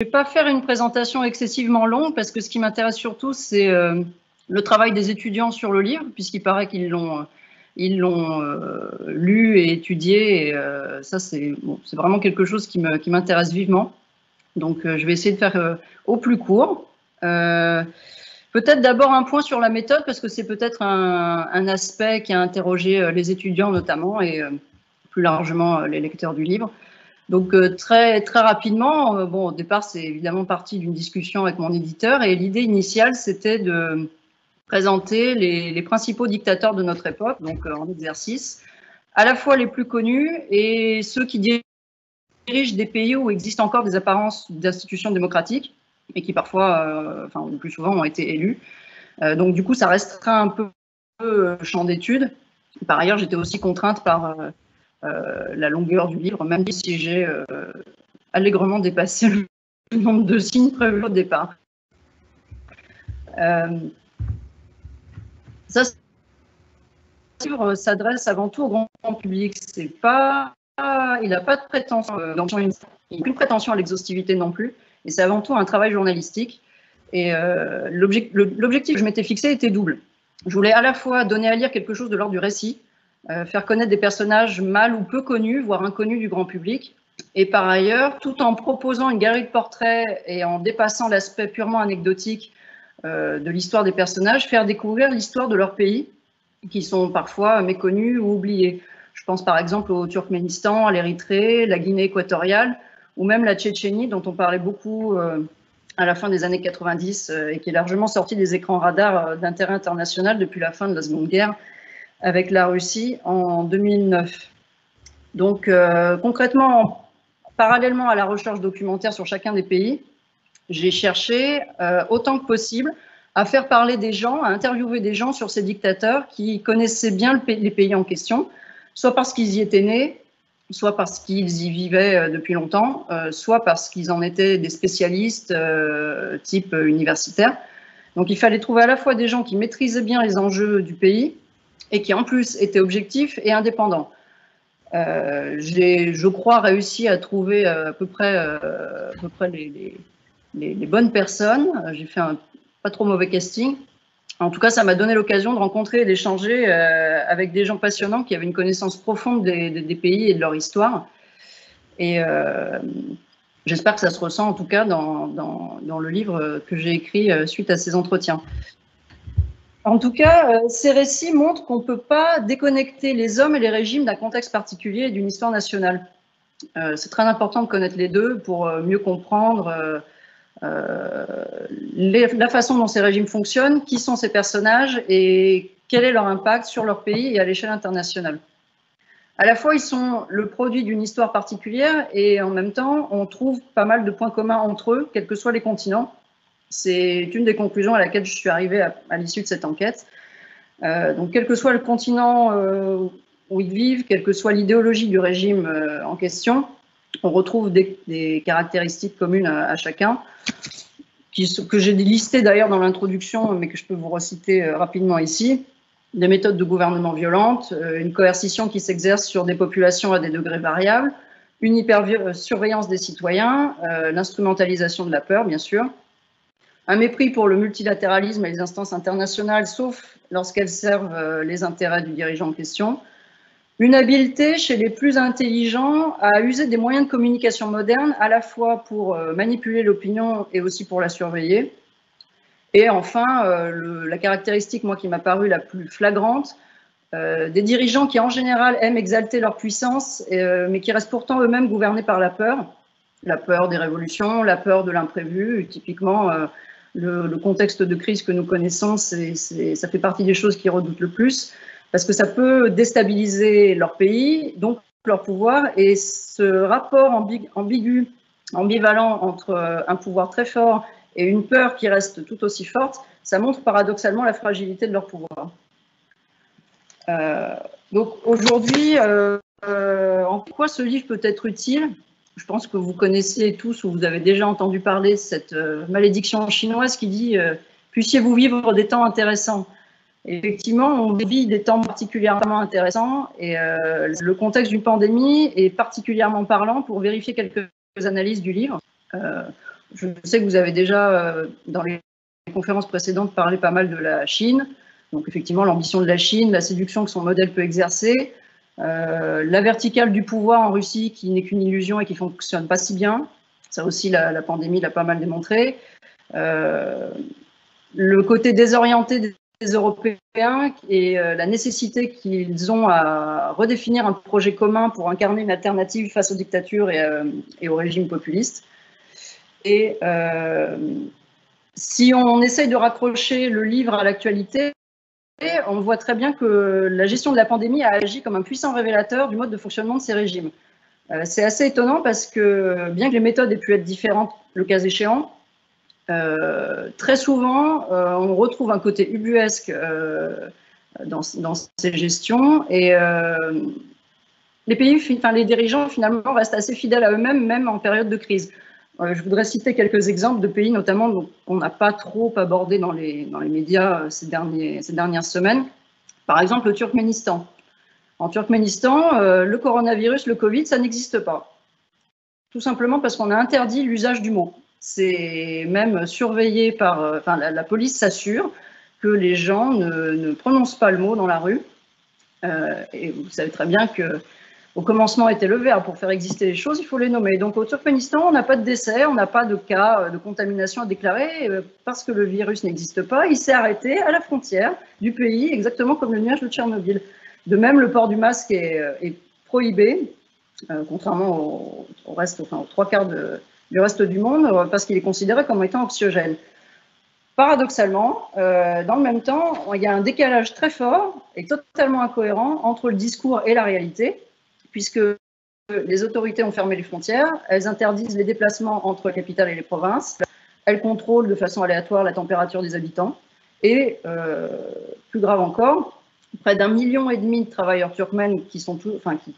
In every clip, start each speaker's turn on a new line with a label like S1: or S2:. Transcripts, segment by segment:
S1: vais pas faire une présentation excessivement longue parce que ce qui m'intéresse surtout, c'est le travail des étudiants sur le livre, puisqu'il paraît qu'ils l'ont lu et étudié. Et, ça, c'est vraiment quelque chose qui m'intéresse vivement. Donc, je vais essayer de faire au plus court. Peut-être d'abord un point sur la méthode, parce que c'est peut-être un aspect qui a interrogé les étudiants notamment, et plus largement les lecteurs du livre. Donc très rapidement, bon, au départ, c'est évidemment parti d'une discussion avec mon éditeur, et l'idée initiale, c'était de présenter les principaux dictateurs de notre époque, donc en exercice, à la fois les plus connus et ceux qui dirigent des pays où existent encore des apparences d'institutions démocratiques, et qui parfois, enfin le plus souvent, ont été élus. Donc du coup, ça restreint un peu le champ d'études. Par ailleurs, j'étais aussi contrainte par la longueur du livre, même si j'ai allègrement dépassé le nombre de signes prévus au départ. Ça, ce livre s'adresse avant tout au grand public. Il n'a pas de prétention, il n'a aucune prétention à l'exhaustivité non plus, et c'est avant tout un travail journalistique. Et l'objectif que je m'étais fixé était double. Je voulais à la fois donner à lire quelque chose de l'ordre du récit, faire connaître des personnages mal ou peu connus, voire inconnus du grand public, et par ailleurs, tout en proposant une galerie de portraits et en dépassant l'aspect purement anecdotique de l'histoire des personnages, faire découvrir l'histoire de leur pays, qui sont parfois méconnus ou oubliés. Je pense par exemple au Turkménistan, à l'Érythrée, la Guinée équatoriale, ou même la Tchétchénie, dont on parlait beaucoup à la fin des années 90 et qui est largement sortie des écrans radars d'intérêt international depuis la fin de la Seconde Guerre avec la Russie en 2009. Donc concrètement, parallèlement à la recherche documentaire sur chacun des pays, j'ai cherché autant que possible à faire parler des gens, à interviewer des gens sur ces dictateurs qui connaissaient bien les pays en question, soit parce qu'ils y étaient nés, soit parce qu'ils y vivaient depuis longtemps, soit parce qu'ils en étaient des spécialistes type universitaire. Donc il fallait trouver à la fois des gens qui maîtrisaient bien les enjeux du pays et qui en plus étaient objectifs et indépendants. J'ai, je crois, réussi à trouver à peu près les bonnes personnes. J'ai fait un pas trop mauvais casting. En tout cas, ça m'a donné l'occasion de rencontrer et d'échanger avec des gens passionnants qui avaient une connaissance profonde des pays et de leur histoire. Et j'espère que ça se ressent en tout cas dans le livre que j'ai écrit suite à ces entretiens. En tout cas, ces récits montrent qu'on ne peut pas déconnecter les hommes et les régimes d'un contexte particulier et d'une histoire nationale. C'est très important de connaître les deux pour mieux comprendre la façon dont ces régimes fonctionnent, qui sont ces personnages et quel est leur impact sur leur pays et à l'échelle internationale. À la fois, ils sont le produit d'une histoire particulière et en même temps, on trouve pas mal de points communs entre eux, quels que soient les continents. C'est une des conclusions à laquelle je suis arrivée à l'issue de cette enquête. Donc, quel que soit le continent où ils vivent, quelle que soit l'idéologie du régime en question, on retrouve des caractéristiques communes à chacun, que j'ai listées d'ailleurs dans l'introduction, mais que je peux vous reciter rapidement ici. Des méthodes de gouvernement violentes, une coercition qui s'exerce sur des populations à des degrés variables, une hyper-surveillance des citoyens, l'instrumentalisation de la peur, bien sûr, un mépris pour le multilatéralisme et les instances internationales, sauf lorsqu'elles servent les intérêts du dirigeant en question, une habileté chez les plus intelligents à user des moyens de communication modernes, à la fois pour manipuler l'opinion et aussi pour la surveiller. Et enfin, la caractéristique, moi, qui m'a paru la plus flagrante, des dirigeants qui, en général, aiment exalter leur puissance, mais qui restent pourtant eux-mêmes gouvernés par la peur des révolutions, la peur de l'imprévu. Typiquement, le contexte de crise que nous connaissons, ça fait partie des choses qu'ils redoutent le plus, parce que ça peut déstabiliser leur pays, donc leur pouvoir, et ce rapport ambivalent entre un pouvoir très fort et une peur qui reste tout aussi forte, ça montre paradoxalement la fragilité de leur pouvoir. Donc aujourd'hui, en quoi ce livre peut être utile? Je pense que vous connaissez tous ou vous avez déjà entendu parler de cette malédiction chinoise qui dit « puissiez-vous vivre des temps intéressants ». Effectivement, on vit des temps particulièrement intéressants et le contexte d'une pandémie est particulièrement parlant pour vérifier quelques analyses du livre. Je sais que vous avez déjà, dans les conférences précédentes, parlé pas mal de la Chine. Donc effectivement, l'ambition de la Chine, la séduction que son modèle peut exercer, la verticale du pouvoir en Russie qui n'est qu'une illusion et qui ne fonctionne pas si bien. Ça aussi, la pandémie l'a pas mal démontré. Le côté désorienté des Européens et la nécessité qu'ils ont à redéfinir un projet commun pour incarner une alternative face aux dictatures et aux régimes populistes. Et si on essaye de raccrocher le livre à l'actualité, on voit très bien que la gestion de la pandémie a agi comme un puissant révélateur du mode de fonctionnement de ces régimes. C'est assez étonnant parce que, bien que les méthodes aient pu être différentes le cas échéant, très souvent, on retrouve un côté ubuesque dans ces gestions et les dirigeants finalement restent assez fidèles à eux-mêmes, même en période de crise. Je voudrais citer quelques exemples de pays, notamment qu'on n'a pas trop abordé dans les médias ces dernières semaines. Par exemple, le Turkménistan. En Turkménistan, le coronavirus, le Covid, ça n'existe pas. Tout simplement parce qu'on a interdit l'usage du mot. C'est même surveillé par... la police s'assure que les gens ne prononcent pas le mot dans la rue. Et vous savez très bien que au commencement était le verbe. Pour faire exister les choses, il faut les nommer. Donc au Turkménistan, on n'a pas de décès, on n'a pas de cas de contamination à déclarer parce que le virus n'existe pas. Il s'est arrêté à la frontière du pays, exactement comme le nuage de Tchernobyl. De même, le port du masque est prohibé, contrairement au reste, aux trois quarts du reste du monde, parce qu'il est considéré comme étant anxiogène. Paradoxalement, dans le même temps, il y a un décalage très fort et totalement incohérent entre le discours et la réalité, puisque les autorités ont fermé les frontières, elles interdisent les déplacements entre la capitale et les provinces, elles contrôlent de façon aléatoire la température des habitants, et plus grave encore, près d'1,5 million de travailleurs turkmènes qui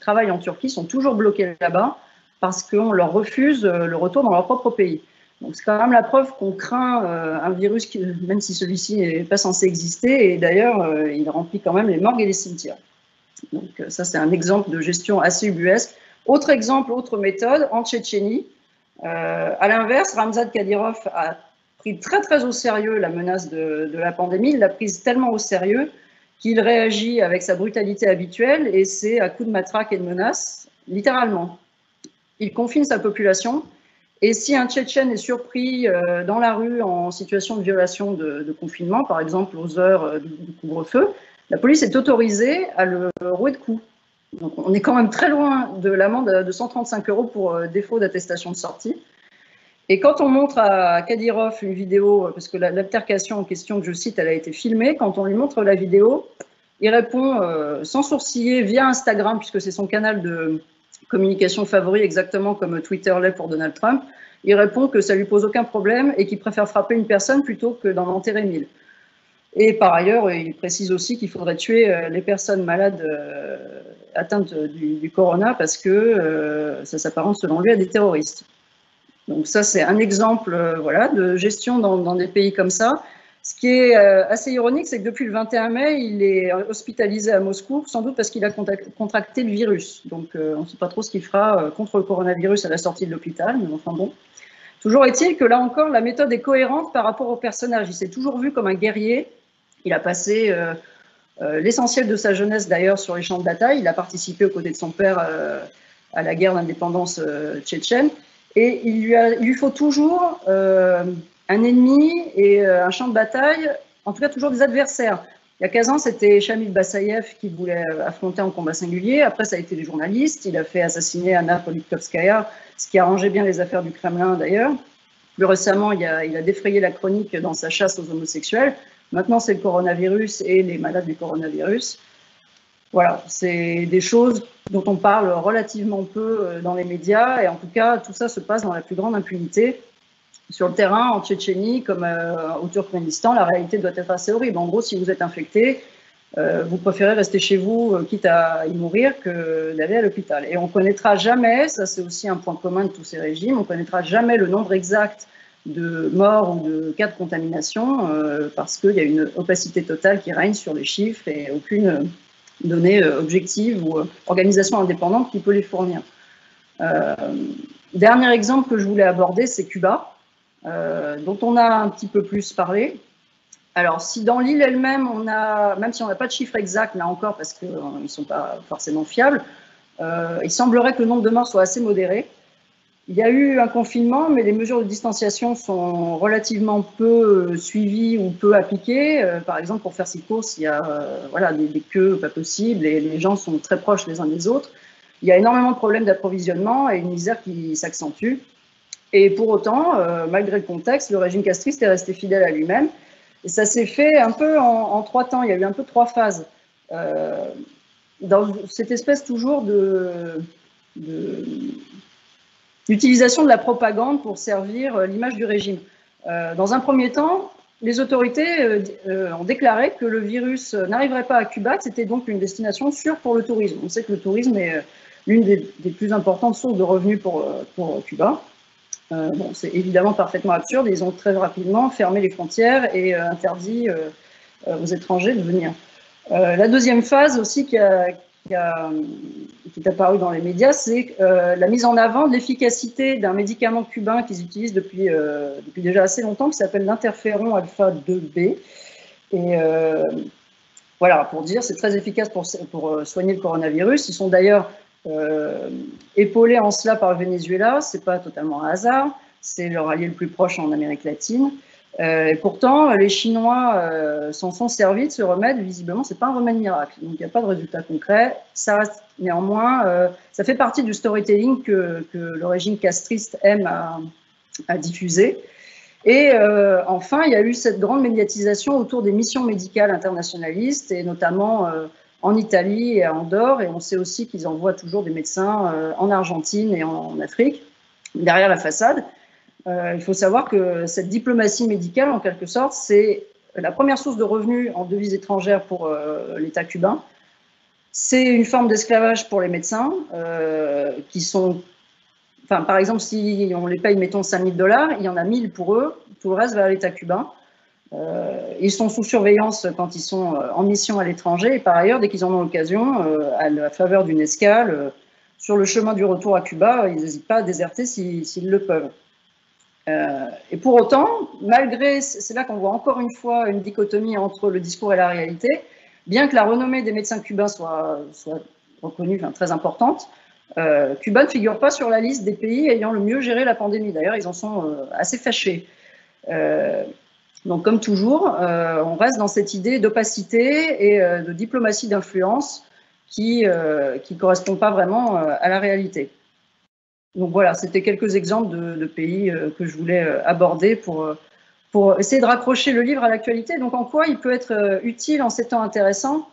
S1: travaillent en Turquie sont toujours bloqués là-bas parce qu'on leur refuse le retour dans leur propre pays. Donc c'est quand même la preuve qu'on craint un virus, même si celui-ci n'est pas censé exister, et d'ailleurs il remplit quand même les morgues et les cimetières. Donc ça c'est un exemple de gestion assez ubuesque. Autre exemple, autre méthode, en Tchétchénie. À l'inverse, Ramzan Kadyrov a pris très très au sérieux la menace de la pandémie, il l'a prise tellement au sérieux qu'il réagit avec sa brutalité habituelle, et c'est à coups de matraque et de menaces, littéralement. Il confine sa population, et si un Tchétchène est surpris dans la rue en situation de violation de confinement, par exemple aux heures du couvre-feu, la police est autorisée à le rouer de coups. Donc on est quand même très loin de l'amende de 135 € pour défaut d'attestation de sortie. Et quand on montre à Kadyrov une vidéo, parce que l'altercation en question que je cite, elle a été filmée, quand on lui montre la vidéo, il répond sans sourciller via Instagram, puisque c'est son canal de communication favori, exactement comme Twitter l'est pour Donald Trump. Il répond que ça lui pose aucun problème et qu'il préfère frapper une personne plutôt que d'en enterrer 1000. Et par ailleurs, il précise aussi qu'il faudrait tuer les personnes malades atteintes du corona parce que ça s'apparente selon lui à des terroristes. Donc ça, c'est un exemple de gestion dans des pays comme ça. Ce qui est assez ironique, c'est que depuis le 21 mai, il est hospitalisé à Moscou, sans doute parce qu'il a contracté le virus. Donc on ne sait pas trop ce qu'il fera contre le coronavirus à la sortie de l'hôpital, mais enfin bon. Toujours est-il que là encore, la méthode est cohérente par rapport au personnage. Il s'est toujours vu comme un guerrier. Il a passé l'essentiel de sa jeunesse d'ailleurs sur les champs de bataille. Il a participé aux côtés de son père à la guerre d'indépendance tchétchène. Et il lui faut toujours un ennemi et un champ de bataille, en tout cas toujours des adversaires. Il y a 15 ans, c'était Shamil Bassayev qui voulait affronter en combat singulier. Après, ça a été les journalistes. Il a fait assassiner Anna Politkovskaya, ce qui arrangeait bien les affaires du Kremlin d'ailleurs. Plus récemment, il a défrayé la chronique dans sa chasse aux homosexuels. Maintenant, c'est le coronavirus et les malades du coronavirus. Voilà, c'est des choses dont on parle relativement peu dans les médias, et en tout cas, tout ça se passe dans la plus grande impunité. Sur le terrain, en Tchétchénie, comme au Turkménistan, la réalité doit être assez horrible. En gros, si vous êtes infecté, vous préférez rester chez vous, quitte à y mourir, que d'aller à l'hôpital. Et on ne connaîtra jamais, ça c'est aussi un point commun de tous ces régimes, on ne connaîtra jamais le nombre exact de morts ou de cas de contamination, parce qu'il y a une opacité totale qui règne sur les chiffres et aucune donnée objective ou organisation indépendante qui peut les fournir. Dernier exemple que je voulais aborder, c'est Cuba. dont on a un petit peu plus parlé. Alors, si dans l'île elle-même, même si on n'a pas de chiffres exacts, là encore, parce qu'ils ne sont pas forcément fiables, il semblerait que le nombre de morts soit assez modéré. Il y a eu un confinement, mais les mesures de distanciation sont relativement peu suivies ou peu appliquées. Par exemple, pour faire ses courses, il y a voilà, des queues pas possibles et les gens sont très proches les uns des autres. Il y a énormément de problèmes d'approvisionnement et une misère qui s'accentue. Et pour autant, malgré le contexte, le régime castriste est resté fidèle à lui-même. Et ça s'est fait un peu en 3 temps. Il y a eu un peu 3 phases. Dans cette espèce toujours d'utilisation de la propagande pour servir l'image du régime. Dans un premier temps, les autorités ont déclaré que le virus n'arriverait pas à Cuba, que c'était donc une destination sûre pour le tourisme. On sait que le tourisme est l'une des plus importantes sources de revenus pour Cuba. Bon, c'est évidemment parfaitement absurde. Ils ont très rapidement fermé les frontières et interdit aux étrangers de venir. La deuxième phase aussi qui est apparue dans les médias, c'est la mise en avant de l'efficacité d'un médicament cubain qu'ils utilisent depuis déjà assez longtemps, qui s'appelle l'interféron alpha 2B. Et voilà, pour dire, c'est très efficace pour soigner le coronavirus. Ils sont d'ailleurs épaulés en cela par le Venezuela, c'est pas totalement un hasard, c'est leur allié le plus proche en Amérique latine. Et pourtant, les Chinois s'en sont servis de ce remède. Visiblement, c'est pas un remède miracle, donc il n'y a pas de résultat concret. Ça reste néanmoins, ça fait partie du storytelling que le régime castriste aime à diffuser. Et enfin, il y a eu cette grande médiatisation autour des missions médicales internationalistes, et notamment en Italie et à Andorre, et on sait aussi qu'ils envoient toujours des médecins en Argentine et en Afrique, derrière la façade. Il faut savoir que cette diplomatie médicale, en quelque sorte, c'est la première source de revenus en devises étrangères pour l'État cubain. C'est une forme d'esclavage pour les médecins, qui sont... Enfin, par exemple, si on les paye, mettons, 5 000 $, il y en a 1 000 pour eux, tout le reste va à l'État cubain. Ils sont sous surveillance quand ils sont en mission à l'étranger, et par ailleurs, dès qu'ils en ont l'occasion, à la faveur d'une escale, sur le chemin du retour à Cuba, ils n'hésitent pas à déserter s'ils le peuvent. Et pour autant, malgré, c'est là qu'on voit encore une fois une dichotomie entre le discours et la réalité, bien que la renommée des médecins cubains soit reconnue, enfin, très importante, Cuba ne figure pas sur la liste des pays ayant le mieux géré la pandémie. D'ailleurs, ils en sont assez fâchés. Donc, comme toujours, on reste dans cette idée d'opacité et de diplomatie d'influence qui ne correspond pas vraiment à la réalité. Donc voilà, c'était quelques exemples de pays que je voulais aborder pour essayer de raccrocher le livre à l'actualité. Donc en quoi il peut être utile en ces temps intéressants?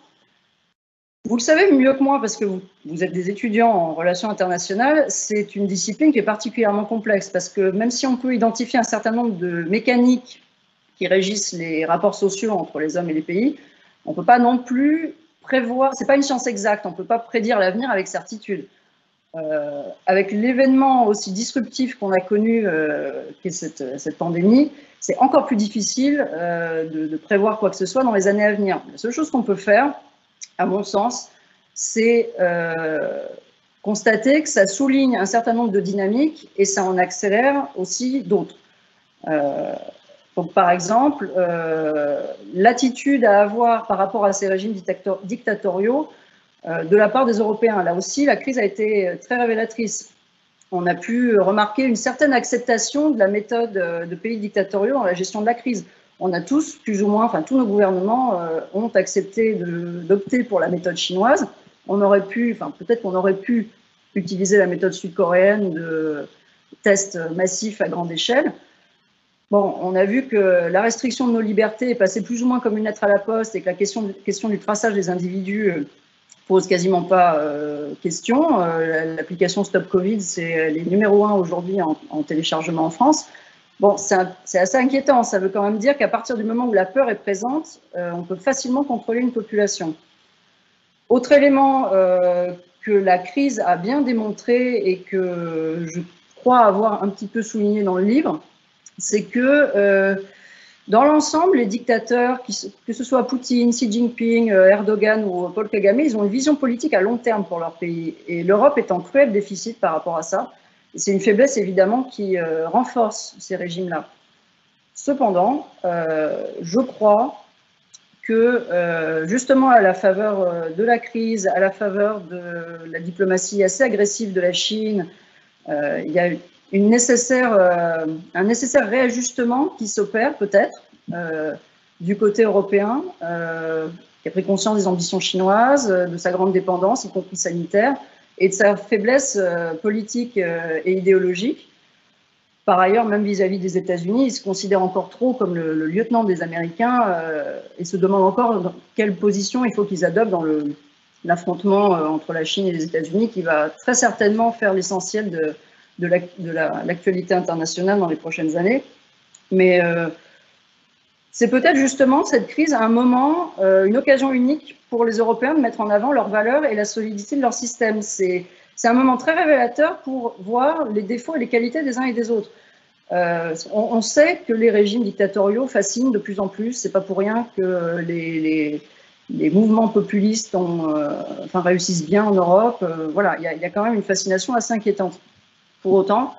S1: Vous le savez mieux que moi parce que vous êtes des étudiants en relations internationales, c'est une discipline qui est particulièrement complexe parce que même si on peut identifier un certain nombre de mécaniques qui régissent les rapports sociaux entre les hommes et les pays, on ne peut pas non plus prévoir, c'est pas une science exacte, on ne peut pas prédire l'avenir avec certitude. Avec l'événement aussi disruptif qu'on a connu, qu'est cette pandémie, c'est encore plus difficile de prévoir quoi que ce soit dans les années à venir. La seule chose qu'on peut faire, à mon sens, c'est constater que ça souligne un certain nombre de dynamiques et ça en accélère aussi d'autres. Donc, par exemple, l'attitude à avoir par rapport à ces régimes dictatoriaux de la part des Européens. Là aussi, la crise a été très révélatrice. On a pu remarquer une certaine acceptation de la méthode de pays dictatoriaux dans la gestion de la crise. On a tous, plus ou moins, enfin tous nos gouvernements ont accepté d'opter pour la méthode chinoise. On aurait pu, enfin peut-être qu'on aurait pu utiliser la méthode sud-coréenne de tests massifs à grande échelle. Bon, on a vu que la restriction de nos libertés est passée plus ou moins comme une lettre à la poste et que la question du traçage des individus pose quasiment pas question. L'application Stop Covid, c'est les numéro 1 aujourd'hui en téléchargement en France. Bon, c'est assez inquiétant. Ça veut quand même dire qu'à partir du moment où la peur est présente, on peut facilement contrôler une population. Autre élément que la crise a bien démontré et que je crois avoir un petit peu souligné dans le livre, c'est que dans l'ensemble, les dictateurs, que ce soit Poutine, Xi Jinping, Erdogan ou Paul Kagame, ils ont une vision politique à long terme pour leur pays. Et l'Europe est en cruel déficit par rapport à ça. C'est une faiblesse évidemment qui renforce ces régimes-là. Cependant, je crois que justement à la faveur de la crise, à la faveur de la diplomatie assez agressive de la Chine, il y a un nécessaire réajustement qui s'opère peut-être du côté européen, qui a pris conscience des ambitions chinoises, de sa grande dépendance, y compris sanitaire, et de sa faiblesse politique et idéologique. Par ailleurs, même vis-à-vis des États-Unis, il se considère encore trop comme le lieutenant des Américains et se demande encore dans quelle position il faut qu'ils adoptent dans l'affrontement entre la Chine et les États-Unis, qui va très certainement faire l'essentiel de l'actualité internationale dans les prochaines années. Mais c'est peut-être justement cette crise à un moment, une occasion unique pour les Européens de mettre en avant leurs valeurs et la solidité de leur système. C'est un moment très révélateur pour voir les défauts et les qualités des uns et des autres. On sait que les régimes dictatoriaux fascinent de plus en plus. C'est pas pour rien que les mouvements populistes réussissent bien en Europe. Voilà, il y a quand même une fascination assez inquiétante. Pour autant,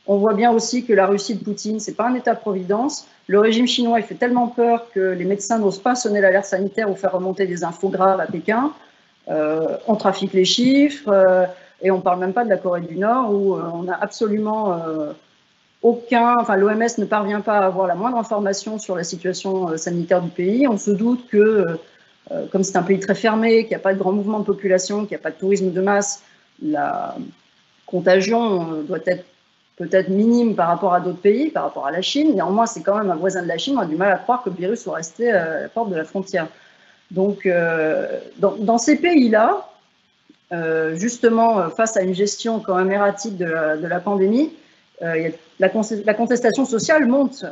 S1: on voit bien aussi que la Russie de Poutine, c'est pas un État-providence. Le régime chinois, il fait tellement peur que les médecins n'osent pas sonner l'alerte sanitaire ou faire remonter des infos graves à Pékin. On trafique les chiffres. Et on ne parle même pas de la Corée du Nord où on n'a absolument l'OMS ne parvient pas à avoir la moindre information sur la situation sanitaire du pays. On se doute que, comme c'est un pays très fermé, qu'il n'y a pas de grand mouvement de population, qu'il n'y a pas de tourisme de masse, la contagion doit être peut-être minime par rapport à d'autres pays, par rapport à la Chine. Néanmoins, c'est quand même un voisin de la Chine. On a du mal à croire que le virus soit resté à la porte de la frontière. Donc, dans ces pays-là, justement, face à une gestion quand même erratique de la pandémie, la contestation sociale monte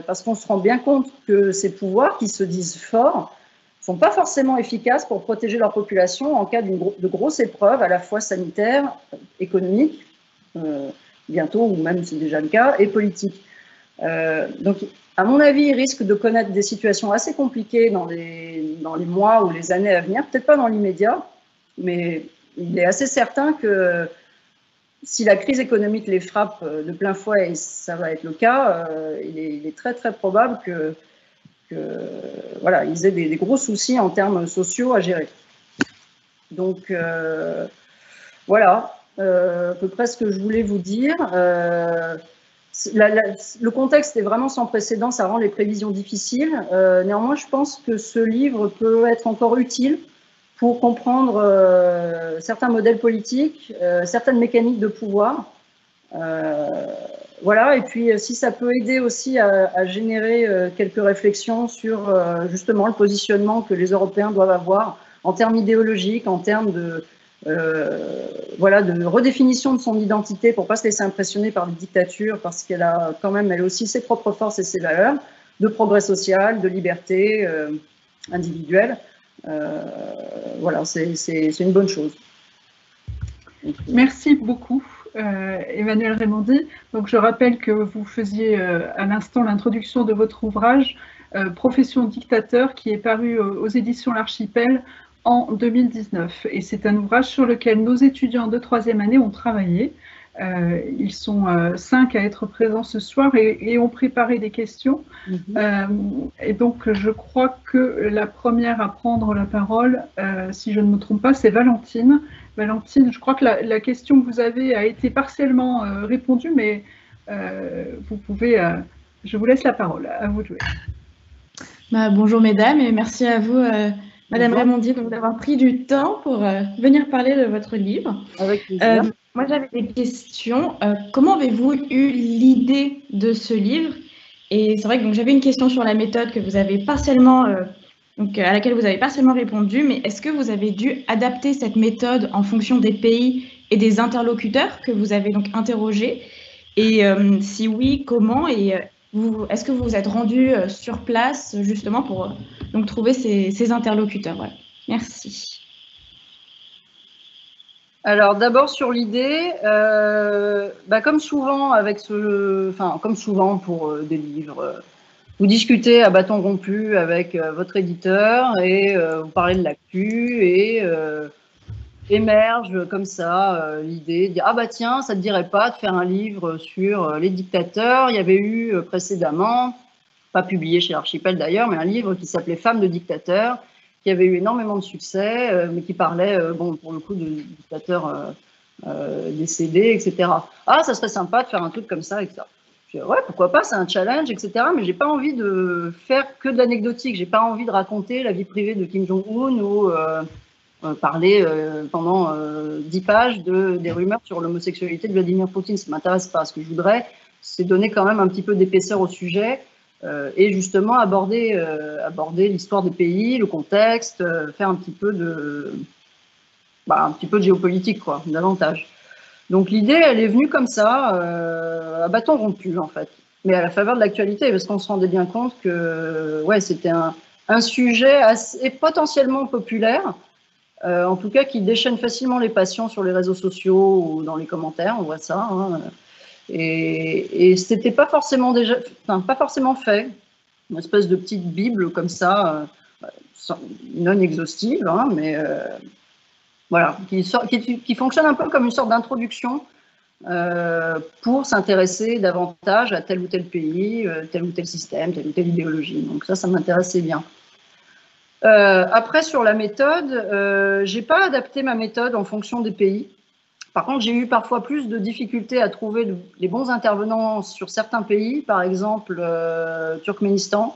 S1: parce qu'on se rend bien compte que ces pouvoirs qui se disent forts ne sont pas forcément efficaces pour protéger leur population en cas de grosses épreuves, à la fois sanitaires, économiques, bientôt, ou même c'est déjà le cas, et politiques. Donc, à mon avis, ils risquent de connaître des situations assez compliquées dans les mois ou les années à venir, peut-être pas dans l'immédiat, mais il est assez certain que si la crise économique les frappe de plein fouet, et ça va être le cas, il est très très probable que voilà, ils aient des gros soucis en termes sociaux à gérer. Donc voilà, à peu près ce que je voulais vous dire. Le contexte est vraiment sans précédent, ça rend les prévisions difficiles. Néanmoins, je pense que ce livre peut être encore utile pour comprendre certains modèles politiques, certaines mécaniques de pouvoir. Voilà, et puis si ça peut aider aussi à générer quelques réflexions sur justement le positionnement que les Européens doivent avoir en termes idéologiques, en termes de redéfinition de son identité pour ne pas se laisser impressionner par les dictatures, parce qu'elle a quand même, elle aussi, ses propres forces et ses valeurs, de progrès social, de liberté individuelle. Voilà, c'est une bonne chose.
S2: Merci beaucoup, Emmanuelle Raymondy. Donc, je rappelle que vous faisiez à l'instant l'introduction de votre ouvrage Profession dictateur, qui est paru aux éditions L'Archipel en 2019. Et c'est un ouvrage sur lequel nos étudiants de troisième année ont travaillé. Ils sont 5 à être présents ce soir et ont préparé des questions. Et donc, je crois que la première à prendre la parole, si je ne me trompe pas, c'est Valentine. Valentine, je crois que la question que vous avez a été partiellement répondue, mais vous pouvez... je vous laisse la parole, à vous de jouer.
S3: Bonjour mesdames, et merci à vous, Madame Raymondy, d'avoir pris du temps pour venir parler de votre livre.
S1: Avec plaisir.
S3: Moi, j'avais des questions. Comment avez-vous eu l'idée de ce livre? Et c'est vrai que j'avais une question sur la méthode que vous avez partiellement, à laquelle vous avez partiellement répondu, mais est-ce que vous avez dû adapter cette méthode en fonction des pays et des interlocuteurs que vous avez donc interrogés? Et si oui, comment? Et est-ce que vous vous êtes rendu sur place justement pour donc trouver ces interlocuteurs? Voilà. Merci.
S1: Alors d'abord sur l'idée, comme souvent comme souvent pour des livres, vous discutez à bâton rompu avec votre éditeur et vous parlez de l'actu et émerge comme ça l'idée de dire ah bah tiens, ça te dirait pas de faire un livre sur les dictateurs, il y avait eu précédemment pas publié chez Archipel d'ailleurs, mais un livre qui s'appelait Femmes de dictateurs, qui avait eu énormément de succès, mais qui parlait, bon, pour le coup, de dictateurs décédés, etc. Ah, ça serait sympa de faire un truc comme ça, etc. Je dis, ouais, pourquoi pas, c'est un challenge, etc. Mais j'ai pas envie de faire que de l'anecdotique. J'ai pas envie de raconter la vie privée de Kim Jong-un ou parler pendant 10 pages des rumeurs sur l'homosexualité de Vladimir Poutine. Ça m'intéresse pas. Ce que je voudrais, c'est donner quand même un petit peu d'épaisseur au sujet et justement aborder l'histoire des pays, le contexte, faire un petit peu de géopolitique, quoi, davantage. Donc l'idée, elle est venue comme ça, à bâton rompu en fait, mais à la faveur de l'actualité, parce qu'on se rendait bien compte que ouais, c'était un sujet assez, potentiellement populaire, en tout cas qui déchaîne facilement les passions sur les réseaux sociaux ou dans les commentaires, on voit ça. Hein, et c'était pas forcément pas forcément fait, une espèce de petite bible comme ça, non exhaustive, hein, mais voilà, qui fonctionne un peu comme une sorte d'introduction pour s'intéresser davantage à tel ou tel pays, tel ou tel système, telle ou telle idéologie. Donc ça m'intéressait bien. Après, sur la méthode, j'ai pas adapté ma méthode en fonction des pays. Par contre, j'ai eu parfois plus de difficultés à trouver les bons intervenants sur certains pays, par exemple Turkménistan.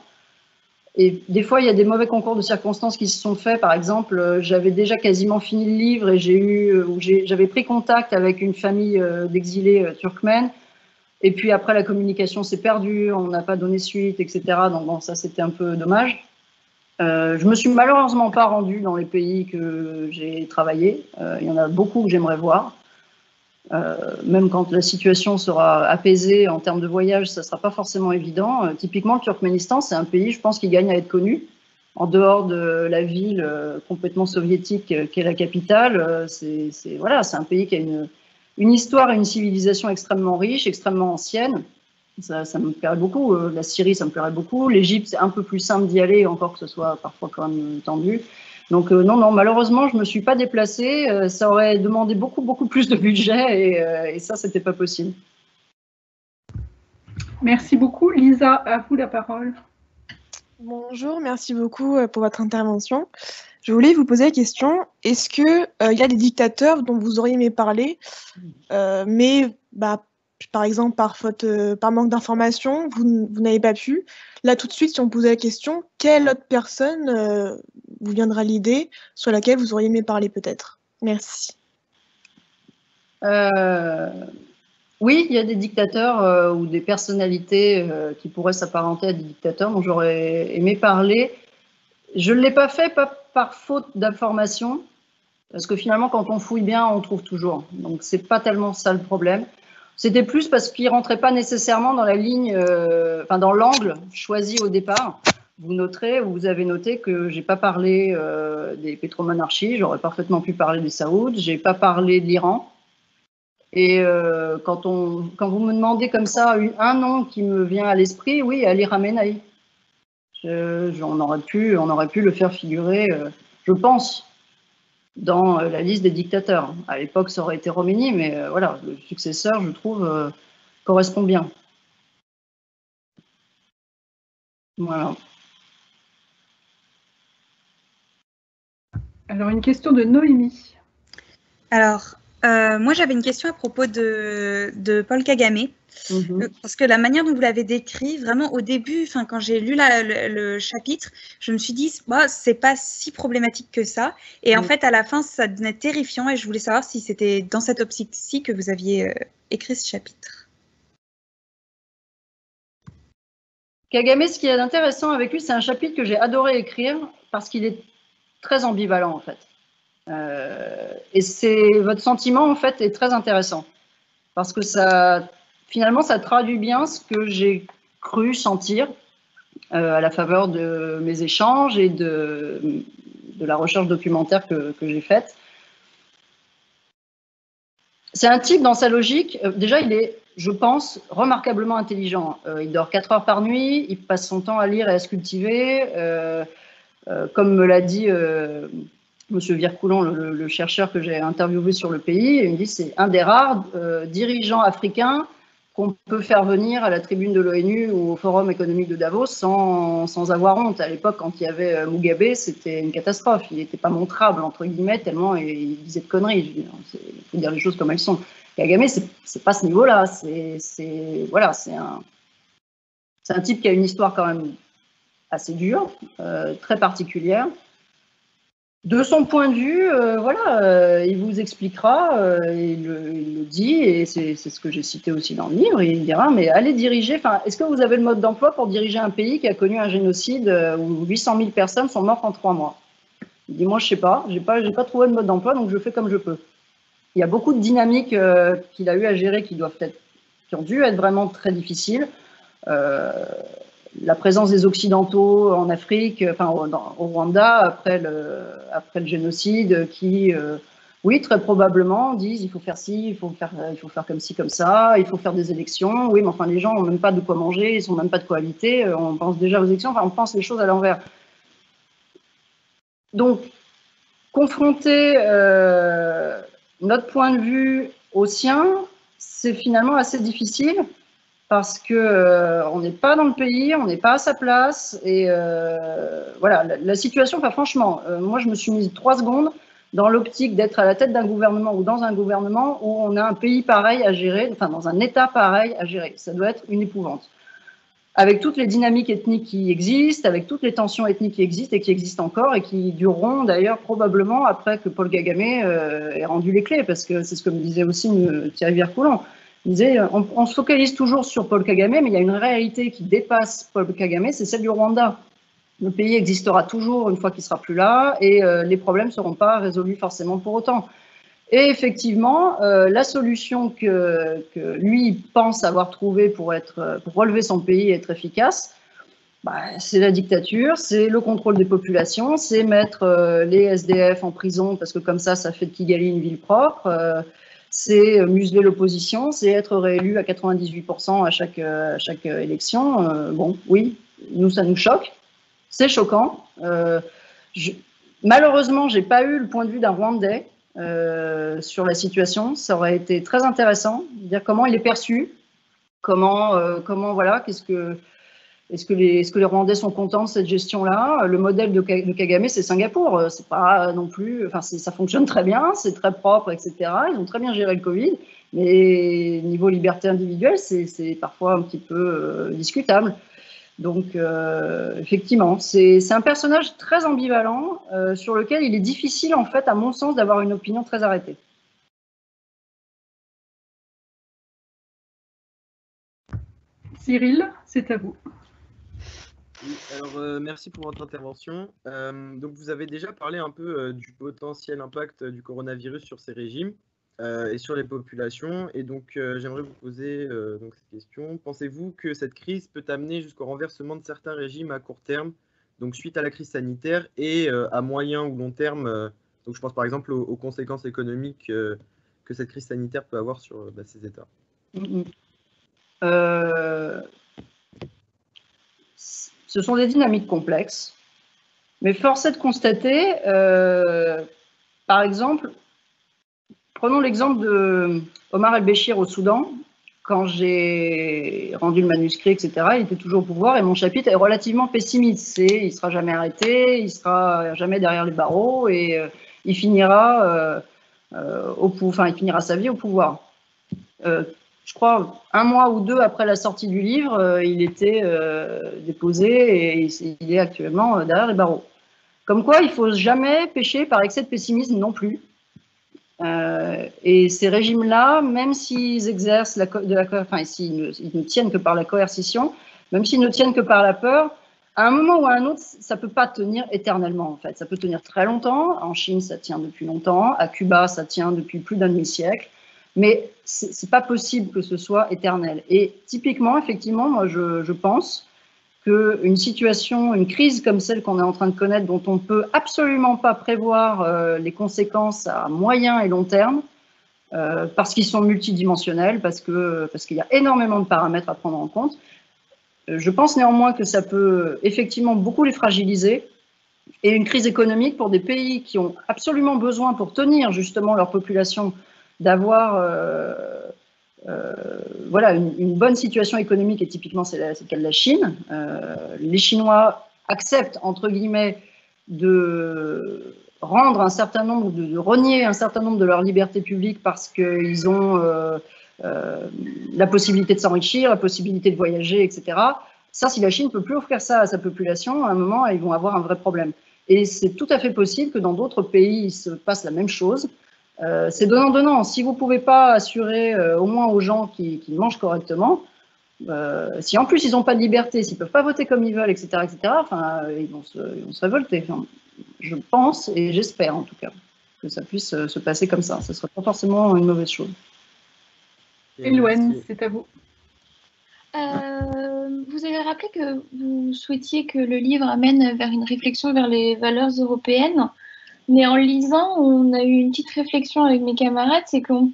S1: Et des fois, il y a des mauvais concours de circonstances qui se sont faits. Par exemple, j'avais déjà quasiment fini le livre et j'avais pris contact avec une famille d'exilés turkmènes. Et puis après, la communication s'est perdue, on n'a pas donné suite, etc. Donc bon, ça, c'était un peu dommage. Je me suis malheureusement pas rendue dans les pays que j'ai travaillé. Il y en a beaucoup que j'aimerais voir. Même quand la situation sera apaisée en termes de voyage, ça ne sera pas forcément évident. Typiquement, le Turkménistan, c'est un pays, je pense, qui gagne à être connu. En dehors de la ville complètement soviétique qu'est la capitale, c'est un pays qui a une histoire et une civilisation extrêmement riche, extrêmement ancienne. Ça me plairait beaucoup. La Syrie, ça me plairait beaucoup. L'Égypte, c'est un peu plus simple d'y aller, encore que ce soit parfois quand même tendu. Donc non, malheureusement, je ne me suis pas déplacée. Ça aurait demandé beaucoup plus de budget et ça, c'était pas possible.
S2: Merci beaucoup. Lisa, à vous la parole.
S4: Bonjour, merci beaucoup pour votre intervention. Je voulais vous poser la question, est-ce qu'il y a des dictateurs dont vous auriez aimé parler, mais par exemple par manque d'informations, vous n'avez pas pu. Là, tout de suite, si on posait la question, quelle autre personne vous viendra à l'idée sur laquelle vous auriez aimé parler peut-être? Merci.
S1: Oui, il y a des dictateurs ou des personnalités qui pourraient s'apparenter à des dictateurs dont j'aurais aimé parler. Je ne l'ai pas fait, pas par faute d'information, parce que finalement, quand on fouille bien, on trouve toujours. Donc, ce n'est pas tellement ça le problème. C'était plus parce qu'il ne rentrait pas nécessairement dans la ligne, dans l'angle choisi au départ. Vous avez noté que je n'ai pas parlé des pétromonarchies, j'aurais parfaitement pu parler des Saouds, je n'ai pas parlé de l'Iran. Et quand vous me demandez comme ça un nom qui me vient à l'esprit, oui, Ali Khamenei. On aurait pu le faire figurer, je pense, dans la liste des dictateurs. À l'époque, ça aurait été Khomeini, mais voilà, le successeur, je trouve, correspond bien. Voilà.
S2: Alors, une question de Noémie.
S5: Alors, moi, j'avais une question à propos de Paul Kagame. Parce que la manière dont vous l'avez décrit, vraiment au début, quand j'ai lu le chapitre, je me suis dit, c'est pas si problématique que ça. Et en fait, à la fin, ça devenait terrifiant et je voulais savoir si c'était dans cette optique-ci que vous aviez écrit ce chapitre.
S1: Kagame, ce qui est intéressant avec lui, c'est un chapitre que j'ai adoré écrire parce qu'il est très ambivalent en fait. Et votre sentiment en fait est très intéressant parce que finalement, ça traduit bien ce que j'ai cru sentir à la faveur de mes échanges et de la recherche documentaire que j'ai faite. C'est un type, dans sa logique, déjà, il est, je pense, remarquablement intelligent. Il dort 4 heures par nuit, il passe son temps à lire et à se cultiver. Comme me l'a dit M. Vircoulon, le chercheur que j'ai interviewé sur le pays, il me dit que c'est un des rares dirigeants africains qu'on peut faire venir à la tribune de l'ONU ou au Forum économique de Davos sans avoir honte. À l'époque, quand il y avait Mugabe, c'était une catastrophe. Il n'était pas montrable, entre guillemets, tellement il disait de conneries. Il faut dire les choses comme elles sont. Kagame, c'est pas ce niveau-là. Voilà, c'est un type qui a une histoire quand même assez dure, très particulière. De son point de vue, voilà, il vous expliquera, il le dit, et c'est ce que j'ai cité aussi dans le livre, il dira, mais allez diriger, est-ce que vous avez le mode d'emploi pour diriger un pays qui a connu un génocide où 800 000 personnes sont mortes en 3 mois? Il dit, moi je sais pas, j'ai pas trouvé de mode d'emploi, donc je fais comme je peux. Il y a beaucoup de dynamiques qu'il a eu à gérer qui ont dû être vraiment très difficiles. La présence des Occidentaux en Afrique, au Rwanda, après le génocide, qui, oui, très probablement disent il faut faire ci, il faut faire comme ci, comme ça, il faut faire des élections. Oui, mais enfin, les gens n'ont même pas de quoi manger, ils n'ont même pas de quoi habiter, on pense déjà aux élections, on pense les choses à l'envers. Donc, confronter notre point de vue au sien, c'est finalement assez difficile. Parce que on n'est pas dans le pays, on n'est pas à sa place, et voilà, la situation, franchement, moi je me suis mise 3 secondes dans l'optique d'être à la tête d'un gouvernement ou dans un gouvernement où on a un pays pareil à gérer, enfin dans un État pareil à gérer. Ça doit être une épouvante. Avec toutes les dynamiques ethniques qui existent, avec toutes les tensions ethniques qui existent et qui existent encore et qui dureront d'ailleurs probablement après que Paul Kagame ait rendu les clés, parce que c'est ce que me disait aussi Thierry Viercoulon. Il disait, on se focalise toujours sur Paul Kagame, mais il y a une réalité qui dépasse Paul Kagame, c'est celle du Rwanda. Le pays existera toujours une fois qu'il sera plus là, et les problèmes ne seront pas résolus forcément pour autant. Et effectivement, la solution que lui pense avoir trouvée pour relever son pays et être efficace, c'est la dictature, c'est le contrôle des populations, c'est mettre les SDF en prison, parce que comme ça fait de Kigali une ville propre. C'est museler l'opposition, c'est être réélu à 98% à chaque élection. Bon, oui, nous, ça nous choque. C'est choquant. Malheureusement, je n'ai pas eu le point de vue d'un Rwandais sur la situation. Ça aurait été très intéressant de dire comment il est perçu, comment voilà, est-ce que les Rwandais sont contents de cette gestion-là? Le modèle de Kagame, c'est Singapour. C'est pas non plus, ça fonctionne très bien, c'est très propre, etc. Ils ont très bien géré le Covid, mais niveau liberté individuelle, c'est parfois un petit peu discutable. Donc, effectivement, c'est un personnage très ambivalent sur lequel il est difficile, en fait, à mon sens, d'avoir une opinion très arrêtée.
S2: Cyril, c'est à vous.
S6: Oui, alors merci pour votre intervention. Donc vous avez déjà parlé un peu du potentiel impact du coronavirus sur ces régimes et sur les populations. Et donc j'aimerais vous poser donc cette question. Pensez-vous que cette crise peut amener jusqu'au renversement de certains régimes à court terme, donc suite à la crise sanitaire, et à moyen ou long terme, donc je pense par exemple aux conséquences économiques que cette crise sanitaire peut avoir sur ces États?
S1: Ce sont des dynamiques complexes, mais force est de constater, par exemple, prenons l'exemple de Omar el-Béchir au Soudan. Quand j'ai rendu le manuscrit, etc., il était toujours au pouvoir et mon chapitre est relativement pessimiste. Il ne sera jamais arrêté, il ne sera jamais derrière les barreaux et il finira il finira sa vie au pouvoir. Je crois, 1 mois ou 2 après la sortie du livre, il était déposé et il est actuellement derrière les barreaux. Comme quoi, il ne faut jamais pécher par excès de pessimisme non plus. Et ces régimes-là, même s'ils exercent s'ils ne tiennent que par la coercition, même s'ils ne tiennent que par la peur, à un moment ou à un autre, ça ne peut pas tenir éternellement, en fait. Ça peut tenir très longtemps. En Chine, ça tient depuis longtemps. À Cuba, ça tient depuis plus d'un demi-siècle. Mais ce n'est pas possible que ce soit éternel. Et typiquement, effectivement, moi, je pense qu'une situation, une crise comme celle qu'on est en train de connaître, dont on ne peut absolument pas prévoir les conséquences à moyen et long terme, parce qu'ils sont multidimensionnels, parce qu'il y a énormément de paramètres à prendre en compte, je pense néanmoins que ça peut effectivement beaucoup les fragiliser. Et une crise économique pour des pays qui ont absolument besoin, pour tenir justement leur population, d'avoir voilà, une bonne situation économique, et typiquement c'est le cas de la Chine. Les Chinois acceptent, entre guillemets, de rendre un certain nombre, de renier un certain nombre de leurs libertés publiques parce qu'ils ont la possibilité de s'enrichir, la possibilité de voyager, etc. Ça, si la Chine ne peut plus offrir ça à sa population, à un moment, ils vont avoir un vrai problème. Et c'est tout à fait possible que dans d'autres pays, il se passe la même chose. C'est donnant-donnant. Si vous ne pouvez pas assurer au moins aux gens qui mangent correctement, si en plus ils n'ont pas de liberté, s'ils ne peuvent pas voter comme ils veulent, etc., enfin, ils vont se révolter. Enfin, je pense, et j'espère en tout cas, que ça puisse se passer comme ça. Ce ne serait pas forcément une mauvaise chose.
S2: Eloane, c'est à vous.
S7: Vous avez rappelé que vous souhaitiez que le livre amène vers une réflexion vers les valeurs européennes. Mais en lisant, on a eu une petite réflexion avec mes camarades, c'est qu'on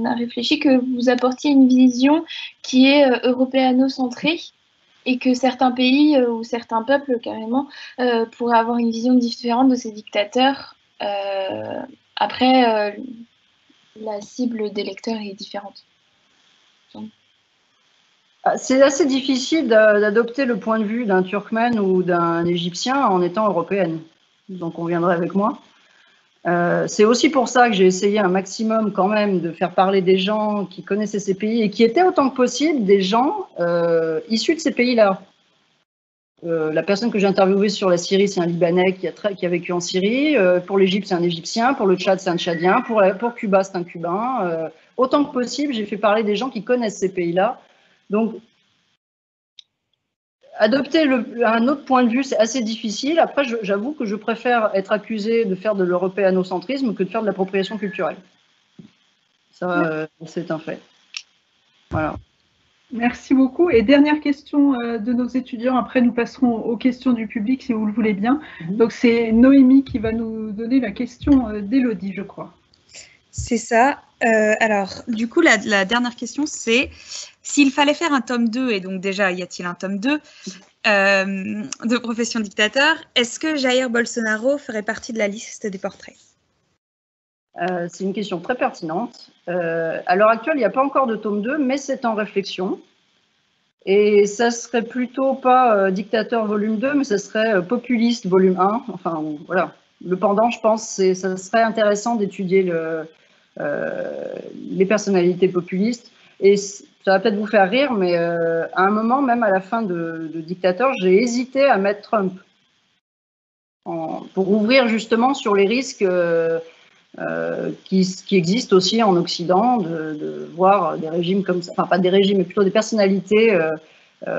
S7: a réfléchi que vous apportiez une vision qui est européano-centrée et que certains pays ou certains peuples carrément pourraient avoir une vision différente de ces dictateurs. Après, la cible des lecteurs est différente.
S1: C'est assez difficile d'adopter le point de vue d'un Turkmène ou d'un Égyptien en étant européenne. Donc on viendrait avec moi. C'est aussi pour ça que j'ai essayé un maximum quand même de faire parler des gens qui connaissaient ces pays et qui étaient autant que possible des gens issus de ces pays-là. La personne que j'ai interviewée sur la Syrie, c'est un Libanais qui a vécu en Syrie. Pour l'Égypte, c'est un Égyptien. Pour le Tchad, c'est un Tchadien. Pour Cuba, c'est un Cubain. Autant que possible, j'ai fait parler des gens qui connaissent ces pays-là. Donc, adopter un autre point de vue, c'est assez difficile. Après, j'avoue que je préfère être accusée de faire de l'européanocentrisme que de faire de l'appropriation culturelle. Ça, c'est un fait. Voilà.
S2: Merci beaucoup. Et dernière question de nos étudiants. Après, nous passerons aux questions du public, si vous le voulez bien. Donc, c'est Noémie qui va nous donner la question d'Élodie, je crois.
S5: C'est ça. Alors, du coup, la dernière question, c'est s'il fallait faire un tome 2, et donc déjà, y a-t-il un tome 2 de Profession dictateur, est-ce que Jair Bolsonaro ferait partie de la liste des portraits?
S1: C'est une question très pertinente. À l'heure actuelle, il n'y a pas encore de tome 2, mais c'est en réflexion. Et ça serait plutôt pas dictateur volume 2, mais ça serait populiste volume 1. Enfin, voilà. Le pendant, je pense, ça serait intéressant d'étudier les personnalités populistes. Et ça va peut-être vous faire rire, mais à un moment, même à la fin de Dictateur, j'ai hésité à mettre Trump pour ouvrir justement sur les risques qui existent aussi en Occident, de voir des régimes comme ça, enfin pas des régimes, mais plutôt des personnalités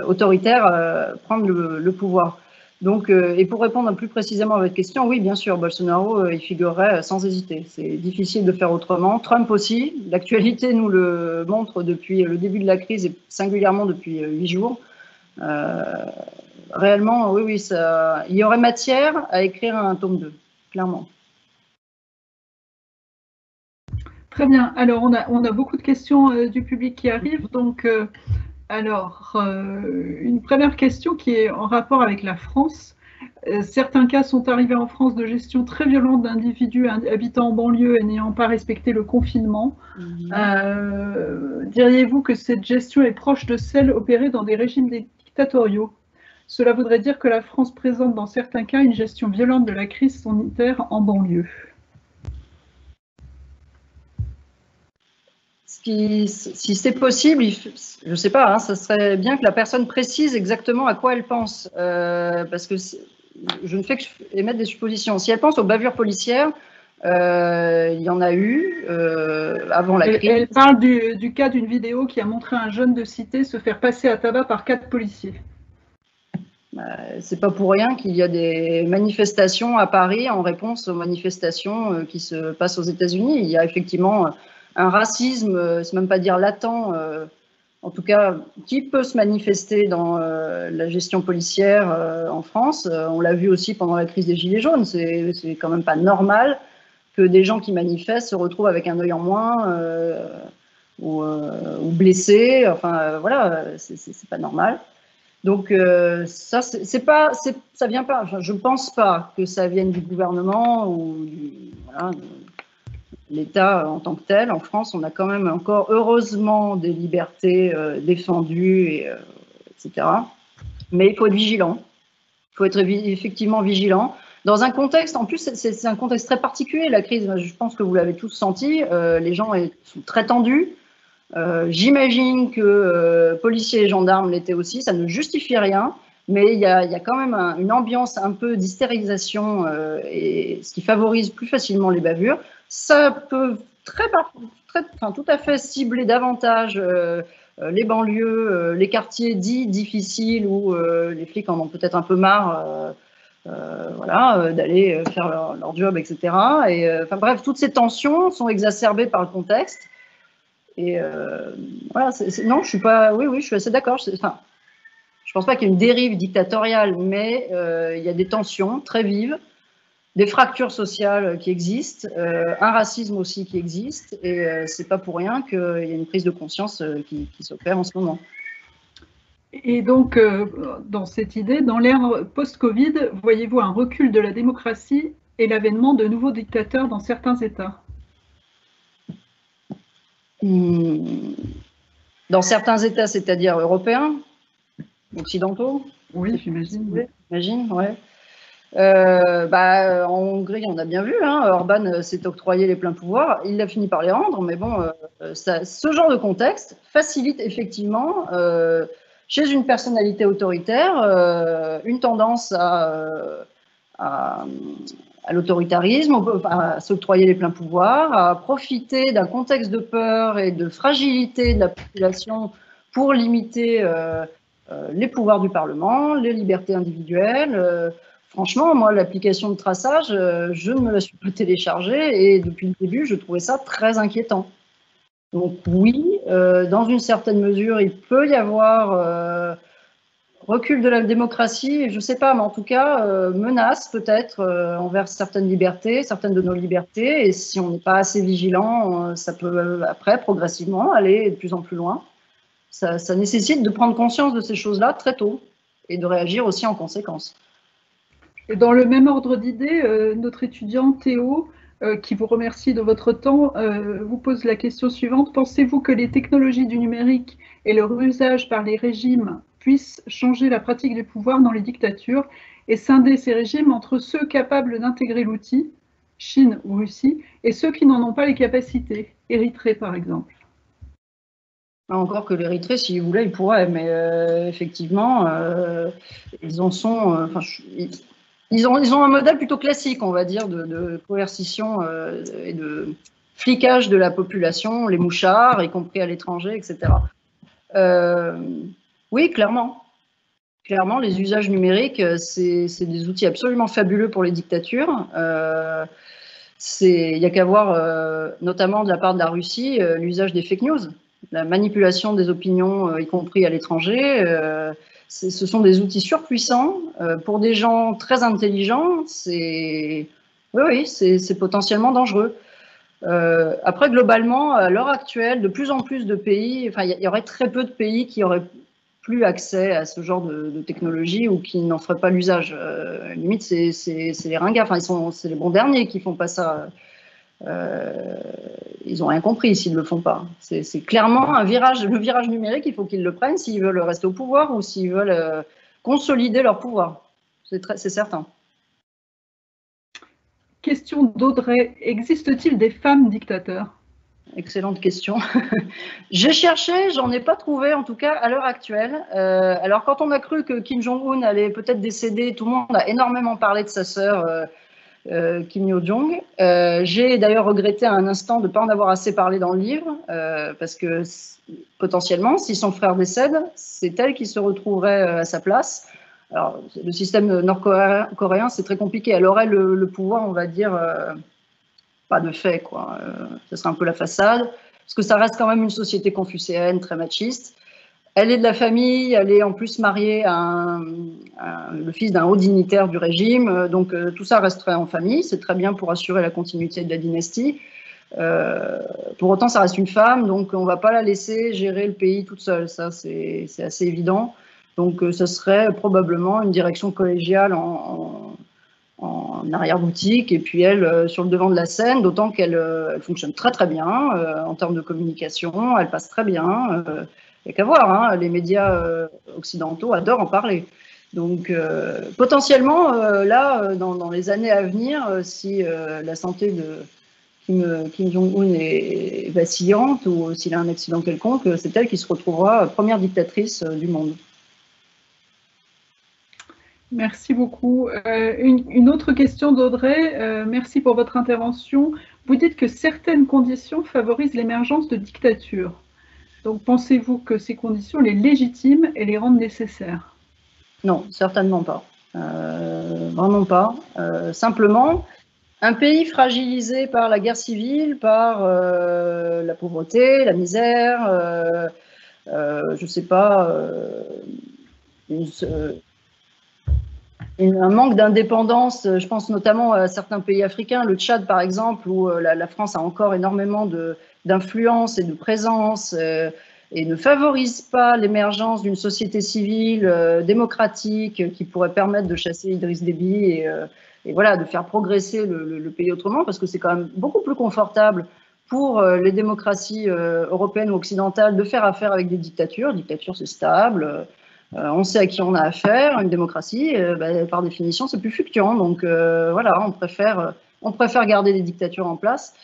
S1: autoritaires prendre le pouvoir. Donc, et pour répondre plus précisément à votre question, oui, bien sûr, Bolsonaro, il figurerait sans hésiter. C'est difficile de faire autrement. Trump aussi, l'actualité nous le montre depuis le début de la crise et singulièrement depuis 8 jours. Réellement, oui, il y aurait matière à écrire un tome 2, clairement.
S2: Très bien. Alors, on a beaucoup de questions du public qui arrivent. Donc, une première question qui est en rapport avec la France. Certains cas sont arrivés en France de gestion très violente d'individus habitant en banlieue et n'ayant pas respecté le confinement. Diriez-vous que cette gestion est proche de celle opérée dans des régimes dictatoriaux? Cela voudrait dire que la France présente dans certains cas une gestion violente de la crise sanitaire en banlieue.
S1: Si c'est possible, je ne sais pas, hein, ça serait bien que la personne précise exactement à quoi elle pense, parce que je ne fais que émettre des suppositions. Si elle pense aux bavures policières, il y en a eu avant la crise.
S2: Elle parle du cas d'une vidéo qui a montré un jeune de cité se faire passer à tabac par 4 policiers.
S1: C'est pas pour rien qu'il y a des manifestations à Paris en réponse aux manifestations qui se passent aux États-Unis. Il y a effectivement un racisme, c'est même pas dire latent, en tout cas, qui peut se manifester dans la gestion policière en France. On l'a vu aussi pendant la crise des Gilets jaunes. C'est quand même pas normal que des gens qui manifestent se retrouvent avec un œil en moins ou blessés. Enfin, voilà, c'est pas normal. Donc, ça vient pas. Enfin, je pense pas que ça vienne du gouvernement ou l'État en tant que tel. En France, on a quand même encore, heureusement, des libertés défendues, etc. Mais il faut être vigilant. Il faut être effectivement vigilant. Dans un contexte, en plus, c'est un contexte très particulier, la crise. Je pense que vous l'avez tous senti. Les gens sont très tendus. J'imagine que policiers et gendarmes l'étaient aussi. Ça ne justifie rien. Mais il y a quand même une ambiance un peu d'hystérisation, et ce qui favorise plus facilement les bavures. Ça peut tout à fait cibler davantage les banlieues, les quartiers dits difficiles où les flics en ont peut-être un peu marre d'aller faire leur job, etc. Enfin bref, toutes ces tensions sont exacerbées par le contexte. Et voilà, non, je suis pas. Oui, je suis assez d'accord. Je pense pas qu'il y ait une dérive dictatoriale, mais il y a des tensions très vives, des fractures sociales qui existent, un racisme aussi qui existe, et c'est pas pour rien qu'il y a une prise de conscience qui s'opère en ce moment.
S2: Et donc, dans cette idée, dans l'ère post-Covid, voyez-vous un recul de la démocratie et l'avènement de nouveaux dictateurs dans certains États?
S1: Dans certains États, c'est-à-dire européens, occidentaux?
S2: Oui, j'imagine.
S1: J'imagine, ouais. En Hongrie, on a bien vu, hein, Orban s'est octroyé les pleins pouvoirs, il a fini par les rendre, mais bon, ce genre de contexte facilite effectivement, chez une personnalité autoritaire, une tendance à l'autoritarisme, à s'octroyer les pleins pouvoirs, à profiter d'un contexte de peur et de fragilité de la population pour limiter les pouvoirs du Parlement, les libertés individuelles. Franchement, moi, l'application de traçage, je ne me la suis pas téléchargée et depuis le début, je trouvais ça très inquiétant. Donc oui, dans une certaine mesure, il peut y avoir recul de la démocratie, je ne sais pas, mais en tout cas, menace peut-être envers certaines libertés, certaines de nos libertés, et si on n'est pas assez vigilant, ça peut après, progressivement, aller de plus en plus loin. Ça nécessite de prendre conscience de ces choses-là très tôt et de réagir aussi en conséquence.
S2: Et dans le même ordre d'idées, notre étudiant Théo, qui vous remercie de votre temps, vous pose la question suivante. Pensez-vous que les technologies du numérique et leur usage par les régimes puissent changer la pratique du pouvoir dans les dictatures et scinder ces régimes entre ceux capables d'intégrer l'outil, Chine ou Russie, et ceux qui n'en ont pas les capacités, Érythrée par exemple?
S1: Encore que l'Érythrée, s'il voulait, il pourrait, mais effectivement, ils en sont. Ils ont un modèle plutôt classique, on va dire, de coercition et de flicage de la population, les mouchards, y compris à l'étranger, etc. Oui, clairement. Clairement, les usages numériques, c'est des outils absolument fabuleux pour les dictatures. Il n'y a qu'à voir, notamment de la part de la Russie, l'usage des fake news, la manipulation des opinions, y compris à l'étranger. Ce sont des outils surpuissants pour des gens très intelligents. C'est potentiellement dangereux. Après, globalement, à l'heure actuelle, de plus en plus de pays, enfin, il y aurait très peu de pays qui auraient plus accès à ce genre de technologie ou qui n'en feraient pas l'usage. Limite, c'est les ringards. Enfin, c'est les bons derniers qui font pas ça. Ils n'ont rien compris s'ils ne le font pas. C'est clairement le virage numérique, il faut qu'ils le prennent s'ils veulent rester au pouvoir ou s'ils veulent consolider leur pouvoir. C'est certain.
S2: Question d'Audrey. Existe-t-il des femmes dictateurs?
S1: Excellente question. J'ai cherché, j'en ai pas trouvé, en tout cas à l'heure actuelle. Alors quand on a cru que Kim Jong-un allait peut-être décéder, tout le monde a énormément parlé de sa sœur Kim Yo-jong. J'ai d'ailleurs regretté un instant de ne pas en avoir assez parlé dans le livre, parce que potentiellement, si son frère décède, c'est elle qui se retrouverait à sa place. Alors, le système nord-coréen, c'est très compliqué. Elle aurait le pouvoir, on va dire, pas de fait, quoi. Ce serait un peu la façade, parce que ça reste quand même une société confucéenne, très machiste. Elle est de la famille, elle est en plus mariée à le fils d'un haut dignitaire du régime, donc tout ça resterait en famille, c'est très bien pour assurer la continuité de la dynastie. Pour autant, ça reste une femme, donc on ne va pas la laisser gérer le pays toute seule, ça c'est assez évident. Donc ce serait probablement une direction collégiale en arrière-boutique, et puis elle sur le devant de la scène, d'autant qu'elle elle fonctionne très très bien en termes de communication, elle passe très bien. Il n'y a qu'à voir, hein, les médias occidentaux adorent en parler. Donc potentiellement, là, dans les années à venir, si la santé de Kim Jong-un est vacillante ou s'il a un accident quelconque, c'est elle qui se retrouvera première dictatrice du monde.
S2: Merci beaucoup. Une autre question d'Audrey. Merci pour votre intervention. Vous dites que certaines conditions favorisent l'émergence de dictatures. Donc, pensez-vous que ces conditions les légitiment et les rendent nécessaires?
S1: Non, certainement pas. Vraiment pas. Simplement, un pays fragilisé par la guerre civile, par la pauvreté, la misère, je ne sais pas, un manque d'indépendance, je pense notamment à certains pays africains, le Tchad par exemple, où la France a encore énormément d'influence et de présence et ne favorise pas l'émergence d'une société civile démocratique qui pourrait permettre de chasser Idriss Déby et voilà, de faire progresser le pays autrement, parce que c'est quand même beaucoup plus confortable pour les démocraties européennes ou occidentales de faire affaire avec des dictatures. Dictature, c'est stable. On sait à qui on a affaire. Une démocratie, par définition, c'est plus fluctuant. Donc voilà, on préfère garder des dictatures en place.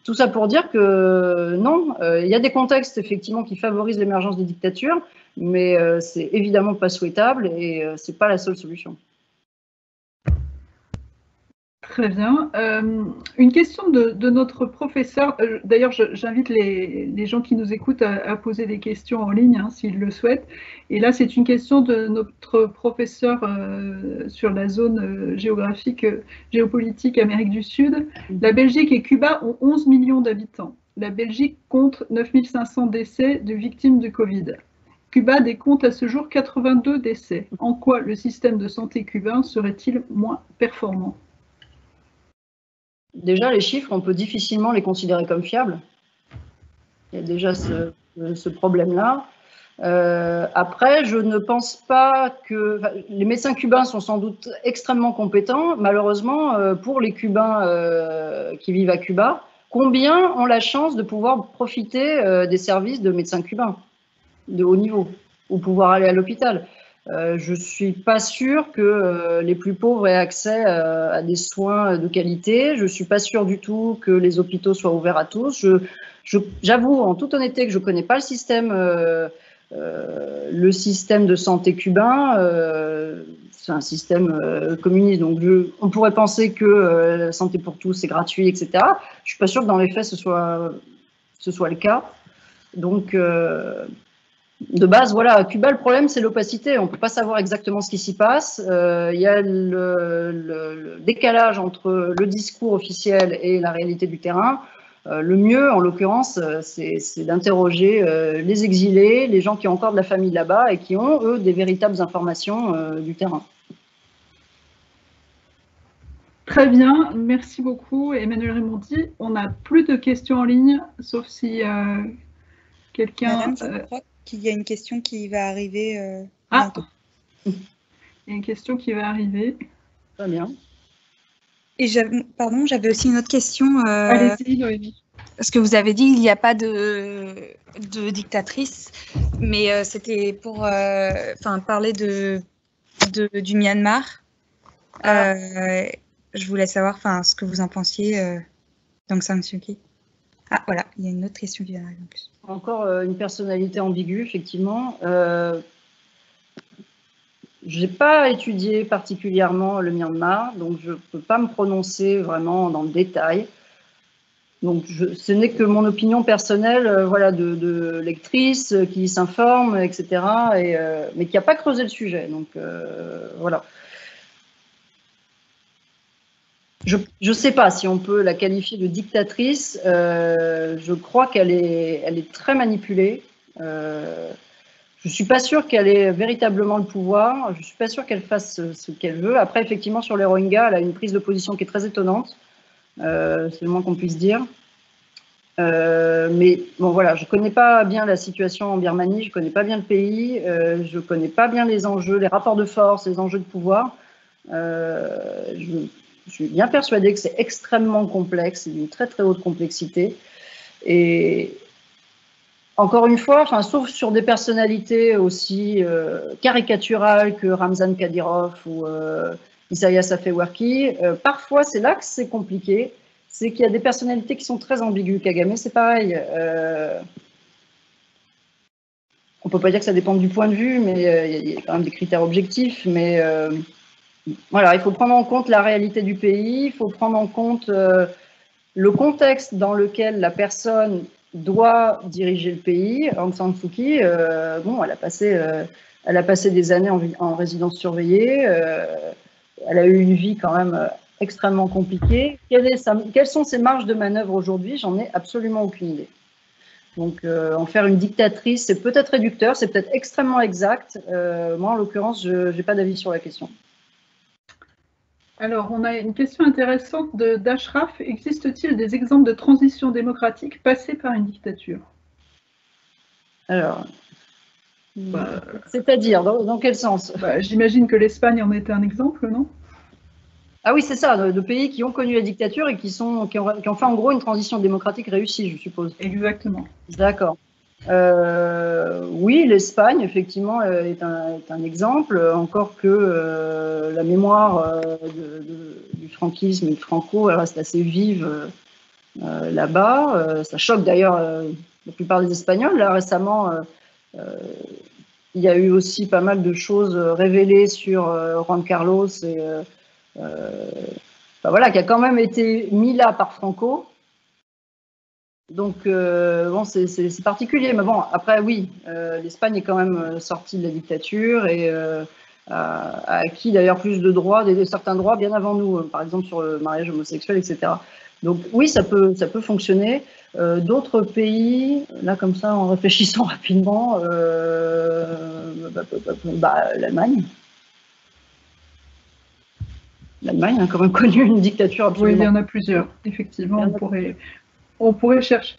S1: Tout ça pour dire que non, il y a des contextes effectivement qui favorisent l'émergence des dictatures, mais c'est évidemment pas souhaitable et c'est pas la seule solution.
S2: Très bien. Une question de notre professeur. D'ailleurs, j'invite les gens qui nous écoutent à poser des questions en ligne, hein, s'ils le souhaitent. Et là, c'est une question de notre professeur sur la zone géopolitique Amérique du Sud. La Belgique et Cuba ont 11 millions d'habitants. La Belgique compte 9500 décès de victimes du Covid. Cuba décompte à ce jour 82 décès. En quoi le système de santé cubain serait-il moins performant ?
S1: Déjà, les chiffres, on peut difficilement les considérer comme fiables. Il y a déjà ce problème-là. Après, je ne pense pas que… les médecins cubains sont sans doute extrêmement compétents. Malheureusement, pour les Cubains qui vivent à Cuba, combien ont la chance de pouvoir profiter des services de médecins cubains de haut niveau ou pouvoir aller à l'hôpital ? Je ne suis pas sûre que les plus pauvres aient accès à des soins de qualité. Je ne suis pas sûre du tout que les hôpitaux soient ouverts à tous. J'avoue en toute honnêteté que je ne connais pas le système de santé cubain. C'est un système communiste. Donc on pourrait penser que la santé pour tous est gratuit, etc. Je ne suis pas sûre que dans les faits ce soit le cas. Donc… de base, voilà, à Cuba, le problème, c'est l'opacité. On ne peut pas savoir exactement ce qui s'y passe. Il y a le décalage entre le discours officiel et la réalité du terrain. Le mieux, en l'occurrence, c'est d'interroger les exilés, les gens qui ont encore de la famille là-bas et qui ont, eux, des véritables informations du terrain.
S2: Très bien, merci beaucoup, Emmanuelle Raymondi. On n'a plus de questions en ligne, sauf si quelqu'un…
S5: qu'il y a une question qui va arriver
S2: bientôt. Il y a une question qui va arriver.
S1: Très bien.
S5: Et j'avais aussi une autre question.
S2: Allez-y, Noémie.
S5: Parce que vous avez dit qu'il n'y a pas de dictatrice, mais c'était pour parler du Myanmar. Je voulais savoir ce que vous en pensiez d'Aung San Suu Kyi. Ah, voilà, il y a une autre question qui vient d'arriver en plus.
S1: Encore une personnalité ambiguë, effectivement. Je n'ai pas étudié particulièrement le Myanmar, donc je ne peux pas me prononcer vraiment dans le détail. Donc, ce n'est que mon opinion personnelle, voilà, de lectrice qui s'informe, etc., mais qui n'a pas creusé le sujet. Donc, voilà. Je ne sais pas si on peut la qualifier de dictatrice. Je crois qu'elle est très manipulée. Je ne suis pas sûre qu'elle ait véritablement le pouvoir. Je ne suis pas sûre qu'elle fasse ce qu'elle veut. Après, effectivement, sur les Rohingyas, elle a une prise de position qui est très étonnante. C'est le moins qu'on puisse dire. Mais bon, voilà, je ne connais pas bien la situation en Birmanie. Je ne connais pas bien le pays. Je ne connais pas bien les enjeux, les rapports de force, les enjeux de pouvoir. Je suis bien persuadée que c'est extrêmement complexe, c'est d'une très très haute complexité. Et encore une fois, enfin, sauf sur des personnalités aussi caricaturales que Ramzan Kadyrov ou Isaias Afewerki, parfois c'est là que c'est compliqué, c'est qu'il y a des personnalités qui sont très ambiguës. Kagame, c'est pareil. On ne peut pas dire que ça dépend du point de vue, mais il y a quand même des critères objectifs. Mais voilà, il faut prendre en compte la réalité du pays, il faut prendre en compte le contexte dans lequel la personne doit diriger le pays. Aung San Suu Kyi, bon, elle a passé des années en résidence surveillée, elle a eu une vie quand même extrêmement compliquée. Quelles sont ses marges de manœuvre aujourd'hui? J'en ai absolument aucune idée. Donc, en faire une dictatrice, c'est peut-être réducteur, c'est peut-être extrêmement exact. Moi, en l'occurrence, je n'ai pas d'avis sur la question.
S2: Alors, on a une question intéressante d'Ashraf. Existe-t-il des exemples de transition démocratique passée par une dictature?
S1: Alors, c'est-à-dire, dans quel sens?
S2: J'imagine que l'Espagne en était un exemple, non?
S1: Ah oui, c'est ça, de pays qui ont connu la dictature et qui ont fait en gros une transition démocratique réussie, je suppose.
S2: Exactement.
S1: D'accord. Oui, l'Espagne, effectivement, est un exemple, encore que la mémoire du franquisme et du franco, elle reste assez vive là-bas. Ça choque d'ailleurs la plupart des Espagnols. Là, récemment, il y a eu aussi pas mal de choses révélées sur Juan Carlos, et, voilà, qui a quand même été mis là par Franco. Donc, bon, c'est particulier, mais bon, après, oui, l'Espagne est quand même sortie de la dictature et a acquis d'ailleurs plus de droits, certains droits bien avant nous, par exemple sur le mariage homosexuel, etc. Donc, oui, ça peut fonctionner. D'autres pays, là, comme ça, en réfléchissant rapidement, l'Allemagne. L'Allemagne a quand même connu une dictature absolument.
S2: Oui, il y en a plusieurs, effectivement, on pourrait chercher.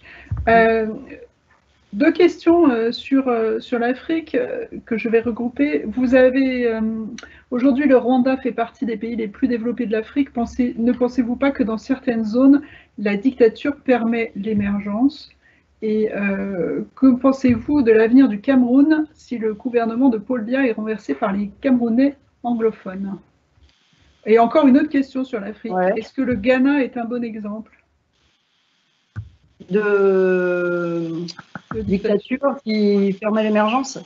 S2: Deux questions sur l'Afrique que je vais regrouper. Vous avez aujourd'hui, le Rwanda fait partie des pays les plus développés de l'Afrique. Ne pensez-vous pas que dans certaines zones, la dictature permet l'émergence? Et que pensez-vous de l'avenir du Cameroun si le gouvernement de Paul Biya est renversé par les Camerounais anglophones? Et encore une autre question sur l'Afrique. Ouais. Est-ce que le Ghana est un bon exemple
S1: de dictature qui permet l'émergence?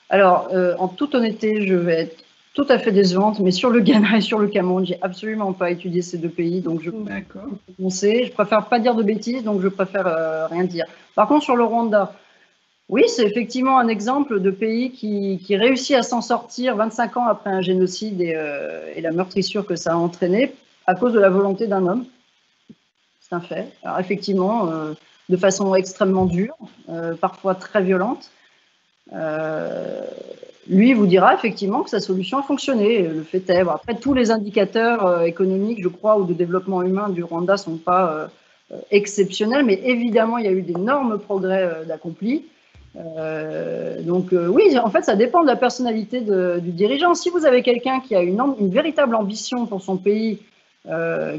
S1: Alors, en toute honnêteté, je vais être tout à fait décevante, mais sur le Ghana et sur le Cameroun, j'ai absolument pas étudié ces deux pays, donc je préfère pas dire de bêtises, donc je préfère rien dire. Par contre, sur le Rwanda, oui, c'est effectivement un exemple de pays qui réussit à s'en sortir 25 ans après un génocide et la meurtrissure que ça a entraîné à cause de la volonté d'un homme. C'est un fait. Alors effectivement, de façon extrêmement dure, parfois très violente. Lui vous dira effectivement que sa solution a fonctionné. Le fait est, bon, après tous les indicateurs économiques, je crois, ou de développement humain du Rwanda ne sont pas exceptionnels, mais évidemment, il y a eu d'énormes progrès d'accomplis. Donc oui, en fait, ça dépend de la personnalité du dirigeant. Si vous avez quelqu'un qui a une véritable ambition pour son pays,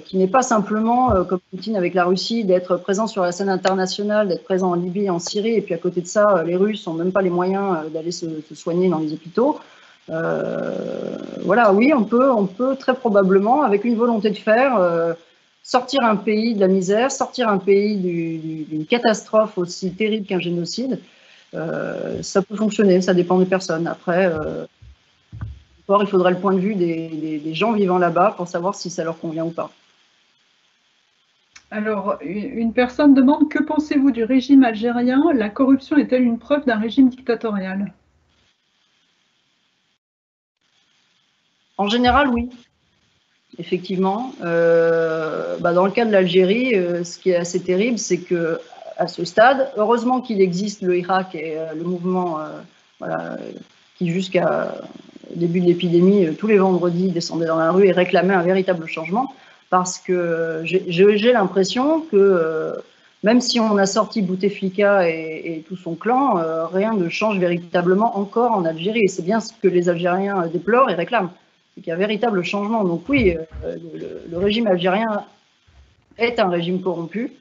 S1: qui n'est pas simplement, comme Poutine avec la Russie, d'être présent sur la scène internationale, d'être présent en Libye, en Syrie, et puis à côté de ça, les Russes n'ont même pas les moyens d'aller se soigner dans les hôpitaux. Voilà, oui, on peut très probablement, avec une volonté de faire, sortir un pays de la misère, sortir un pays d'une catastrophe aussi terrible qu'un génocide. Ça peut fonctionner, ça dépend des personnes. Après, il faudrait le point de vue des gens vivant là-bas pour savoir si ça leur convient ou pas.
S2: Alors, une personne demande: que pensez-vous du régime algérien? La corruption est-elle une preuve d'un régime dictatorial?
S1: En général, oui. Effectivement. Dans le cas de l'Algérie, ce qui est assez terrible, c'est que à ce stade, heureusement qu'il existe le Irak et le mouvement qui jusqu'à début de l'épidémie, tous les vendredis descendaient dans la rue et réclamaient un véritable changement, parce que j'ai l'impression que même si on a sorti Bouteflika et tout son clan, rien ne change véritablement encore en Algérie, et c'est bien ce que les Algériens déplorent et réclament. qu'il y a un véritable changement. Donc oui, le régime algérien est un régime corrompu,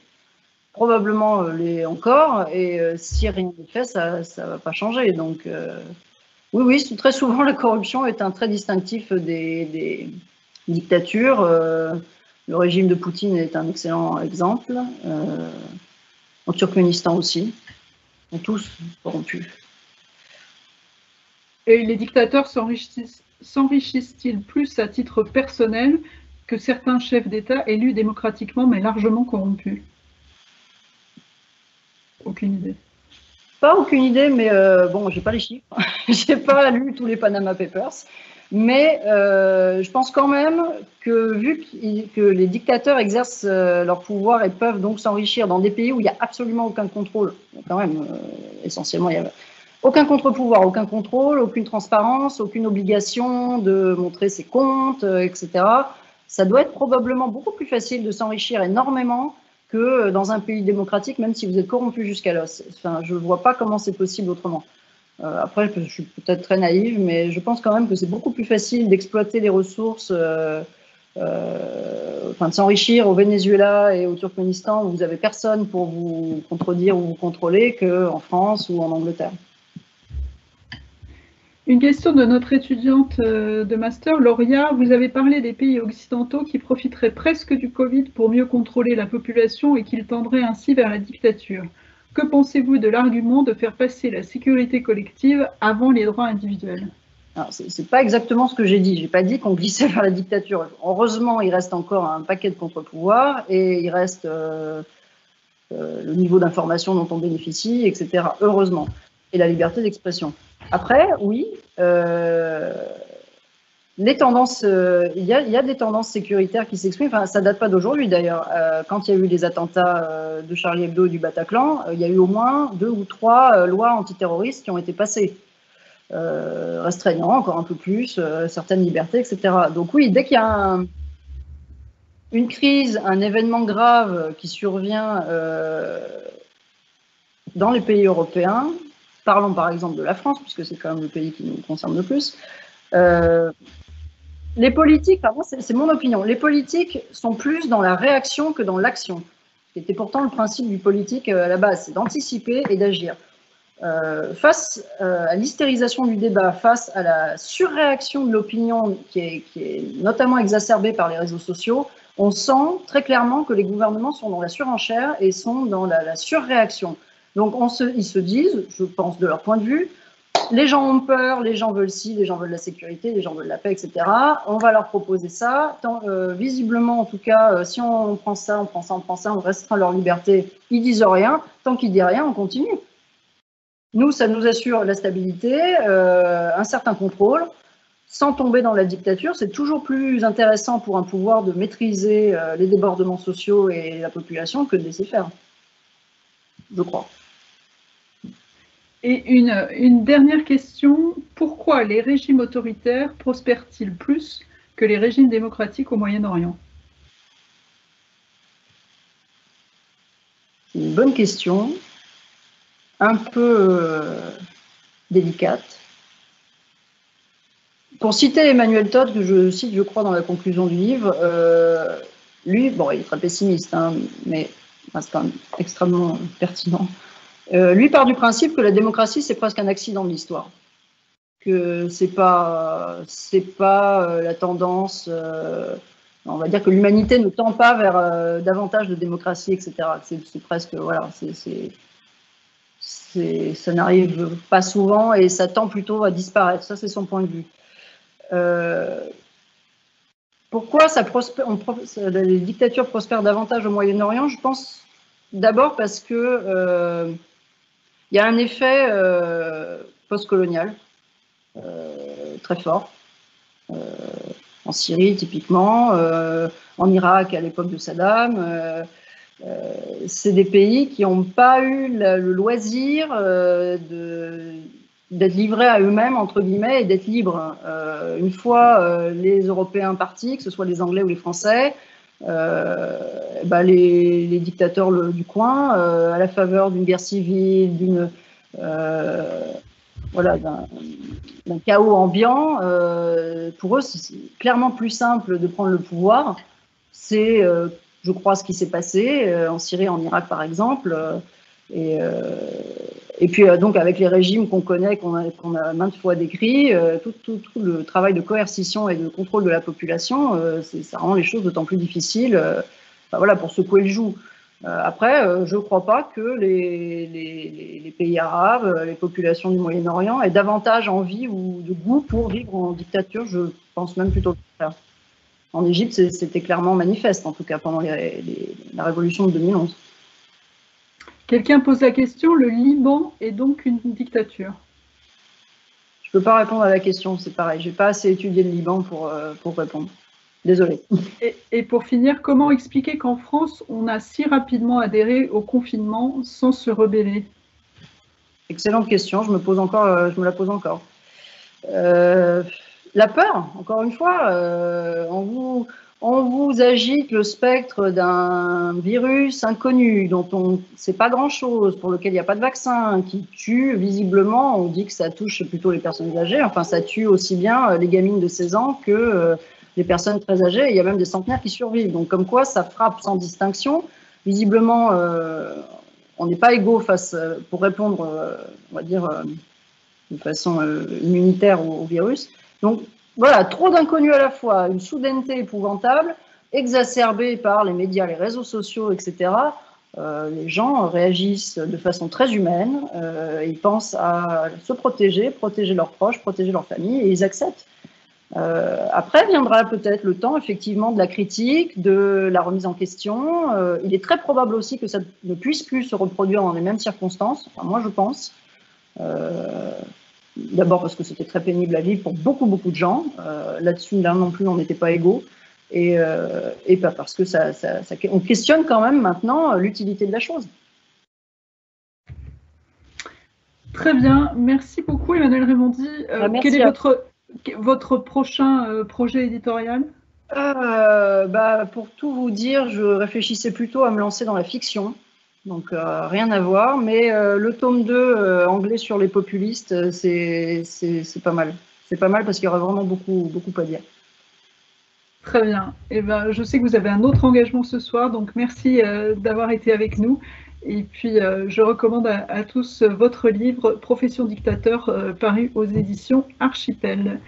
S1: probablement l'est encore, et si rien n'est fait, ça ne va pas changer. Donc oui, très souvent, la corruption est un trait distinctif des dictatures. Le régime de Poutine est un excellent exemple. En Turkménistan aussi. Ils sont tous corrompus.
S2: Et les dictateurs s'enrichissent-ils plus à titre personnel que certains chefs d'État élus démocratiquement mais largement corrompus? Aucune idée.
S1: Pas aucune idée, mais bon, j'ai pas les chiffres. J'ai pas lu tous les Panama Papers. Mais je pense quand même que vu que les dictateurs exercent leur pouvoir et peuvent donc s'enrichir dans des pays où il n'y a absolument aucun contrôle, quand même, essentiellement, il n'y a aucun contre-pouvoir, aucun contrôle, aucune transparence, aucune obligation de montrer ses comptes, etc. Ça doit être probablement beaucoup plus facile de s'enrichir énormément que dans un pays démocratique, même si vous êtes corrompu jusqu'à l'os. Enfin, je ne vois pas comment c'est possible autrement. Après, je suis peut-être très naïve, mais je pense quand même que c'est beaucoup plus facile d'exploiter les ressources, enfin de s'enrichir au Venezuela et au Turkménistan où vous n'avez personne pour vous contredire ou vous contrôler qu'en France ou en Angleterre.
S2: Une question de notre étudiante de master, Lauria. Vous avez parlé des pays occidentaux qui profiteraient presque du Covid pour mieux contrôler la population et qu'ils tendraient ainsi vers la dictature. Que pensez-vous de l'argument de faire passer la sécurité collective avant les droits individuels?
S1: Ce n'est pas exactement ce que j'ai dit. Je n'ai pas dit qu'on glissait vers la dictature. Heureusement, il reste encore un paquet de contre-pouvoirs et il reste le niveau d'information dont on bénéficie, etc. Heureusement. Et la liberté d'expression. Après, oui, les tendances, il y a des tendances sécuritaires qui s'expriment. Enfin, ça date pas d'aujourd'hui d'ailleurs. Quand il y a eu les attentats de Charlie Hebdo et du Bataclan, il y a eu au moins 2 ou 3 lois antiterroristes qui ont été passées, restreignant encore un peu plus certaines libertés, etc. Donc oui, dès qu'il y a une crise, un événement grave qui survient dans les pays européens, parlons par exemple de la France, puisque c'est quand même le pays qui nous concerne le plus, les politiques, c'est mon opinion, les politiques sont plus dans la réaction que dans l'action. C'était pourtant le principe du politique à la base, c'est d'anticiper et d'agir. Face à l'hystérisation du débat, face à la surréaction de l'opinion qui est notamment exacerbée par les réseaux sociaux, on sent très clairement que les gouvernements sont dans la surenchère et sont dans la surréaction. Donc ils se disent, je pense de leur point de vue, les gens ont peur, les gens veulent ci, les gens veulent la sécurité, les gens veulent la paix, etc. On va leur proposer ça. Visiblement, en tout cas, si on prend ça, on prend ça, on prend ça, on restreint leur liberté, ils disent rien. Tant qu'ils disent rien, on continue. Nous, ça nous assure la stabilité, un certain contrôle, sans tomber dans la dictature. C'est toujours plus intéressant pour un pouvoir de maîtriser les débordements sociaux et la population que de laisser faire, je crois.
S2: Et une dernière question, pourquoi les régimes autoritaires prospèrent-ils plus que les régimes démocratiques au Moyen-Orient?
S1: C'est une bonne question, un peu délicate. Pour citer Emmanuel Todd, que je cite, je crois, dans la conclusion du livre, lui, bon, il est très pessimiste, hein, mais c'est quand même extrêmement pertinent. Lui part du principe que la démocratie, c'est presque un accident de l'histoire. Que c'est pas la tendance, on va dire que l'humanité ne tend pas vers davantage de démocratie, etc. C'est presque, voilà, ça n'arrive pas souvent et ça tend plutôt à disparaître. Ça, c'est son point de vue. Pourquoi les dictatures prospèrent davantage au Moyen-Orient? Je pense d'abord parce que il y a un effet postcolonial très fort. En Syrie, typiquement, en Irak, à l'époque de Saddam. C'est des pays qui n'ont pas eu le loisir d'être livrés à eux-mêmes, entre guillemets, et d'être libres. Une fois les Européens partis, que ce soit les Anglais ou les Français, les dictateurs du coin, à la faveur d'une guerre civile, voilà, d'un chaos ambiant. Pour eux, c'est clairement plus simple de prendre le pouvoir. C'est, je crois, ce qui s'est passé en Syrie, en Irak, par exemple. Et puis, donc, avec les régimes qu'on connaît, qu'on a maintes fois décrits, tout le travail de coercition et de contrôle de la population, ça rend les choses d'autant plus difficiles voilà, pour secouer le joug. Après, je ne crois pas que les pays arabes, les populations du Moyen-Orient aient davantage envie ou de goût pour vivre en dictature. Je pense même plutôt le contraire. En Égypte, c'était clairement manifeste, en tout cas pendant la révolution de 2011.
S2: Quelqu'un pose la question, le Liban est donc une dictature?
S1: Je ne peux pas répondre à la question, c'est pareil. Je n'ai pas assez étudié le Liban pour répondre. Désolée.
S2: Et pour finir, comment expliquer qu'en France, on a si rapidement adhéré au confinement sans se rebeller?
S1: Excellente question, je me la pose encore. La peur, encore une fois, on vous agite le spectre d'un virus inconnu dont on ne sait pas grand-chose, pour lequel il n'y a pas de vaccin, qui tue visiblement. On dit que ça touche plutôt les personnes âgées, enfin ça tue aussi bien les gamines de 16 ans que les personnes très âgées. Il y a même des centenaires qui survivent, donc comme quoi ça frappe sans distinction. Visiblement, on n'est pas égaux pour répondre, on va dire, de façon immunitaire au virus. Donc voilà, trop d'inconnus à la fois, une soudaineté épouvantable, exacerbée par les médias, les réseaux sociaux, etc. Les gens réagissent de façon très humaine, ils pensent à se protéger leurs proches, protéger leur famille, et ils acceptent. Après viendra peut-être le temps effectivement de la critique, de la remise en question. Il est très probable aussi que ça ne puisse plus se reproduire dans les mêmes circonstances, enfin, moi je pense. D'abord parce que c'était très pénible à vivre pour beaucoup de gens. Là-dessus, là non plus, on n'était pas égaux. Et pas parce que on questionne quand même maintenant l'utilité de la chose.
S2: Très bien, merci beaucoup Emmanuelle Raymondy. Quel est votre prochain projet éditorial?
S1: Pour tout vous dire, je réfléchissais plutôt à me lancer dans la fiction. Donc rien à voir, mais le tome 2 anglais sur les populistes, c'est pas mal. C'est pas mal parce qu'il y aura vraiment beaucoup à dire.
S2: Très bien. Et je sais que vous avez un autre engagement ce soir, donc merci d'avoir été avec nous. Et puis je recommande à tous votre livre Profession dictateur paru aux éditions Archipel.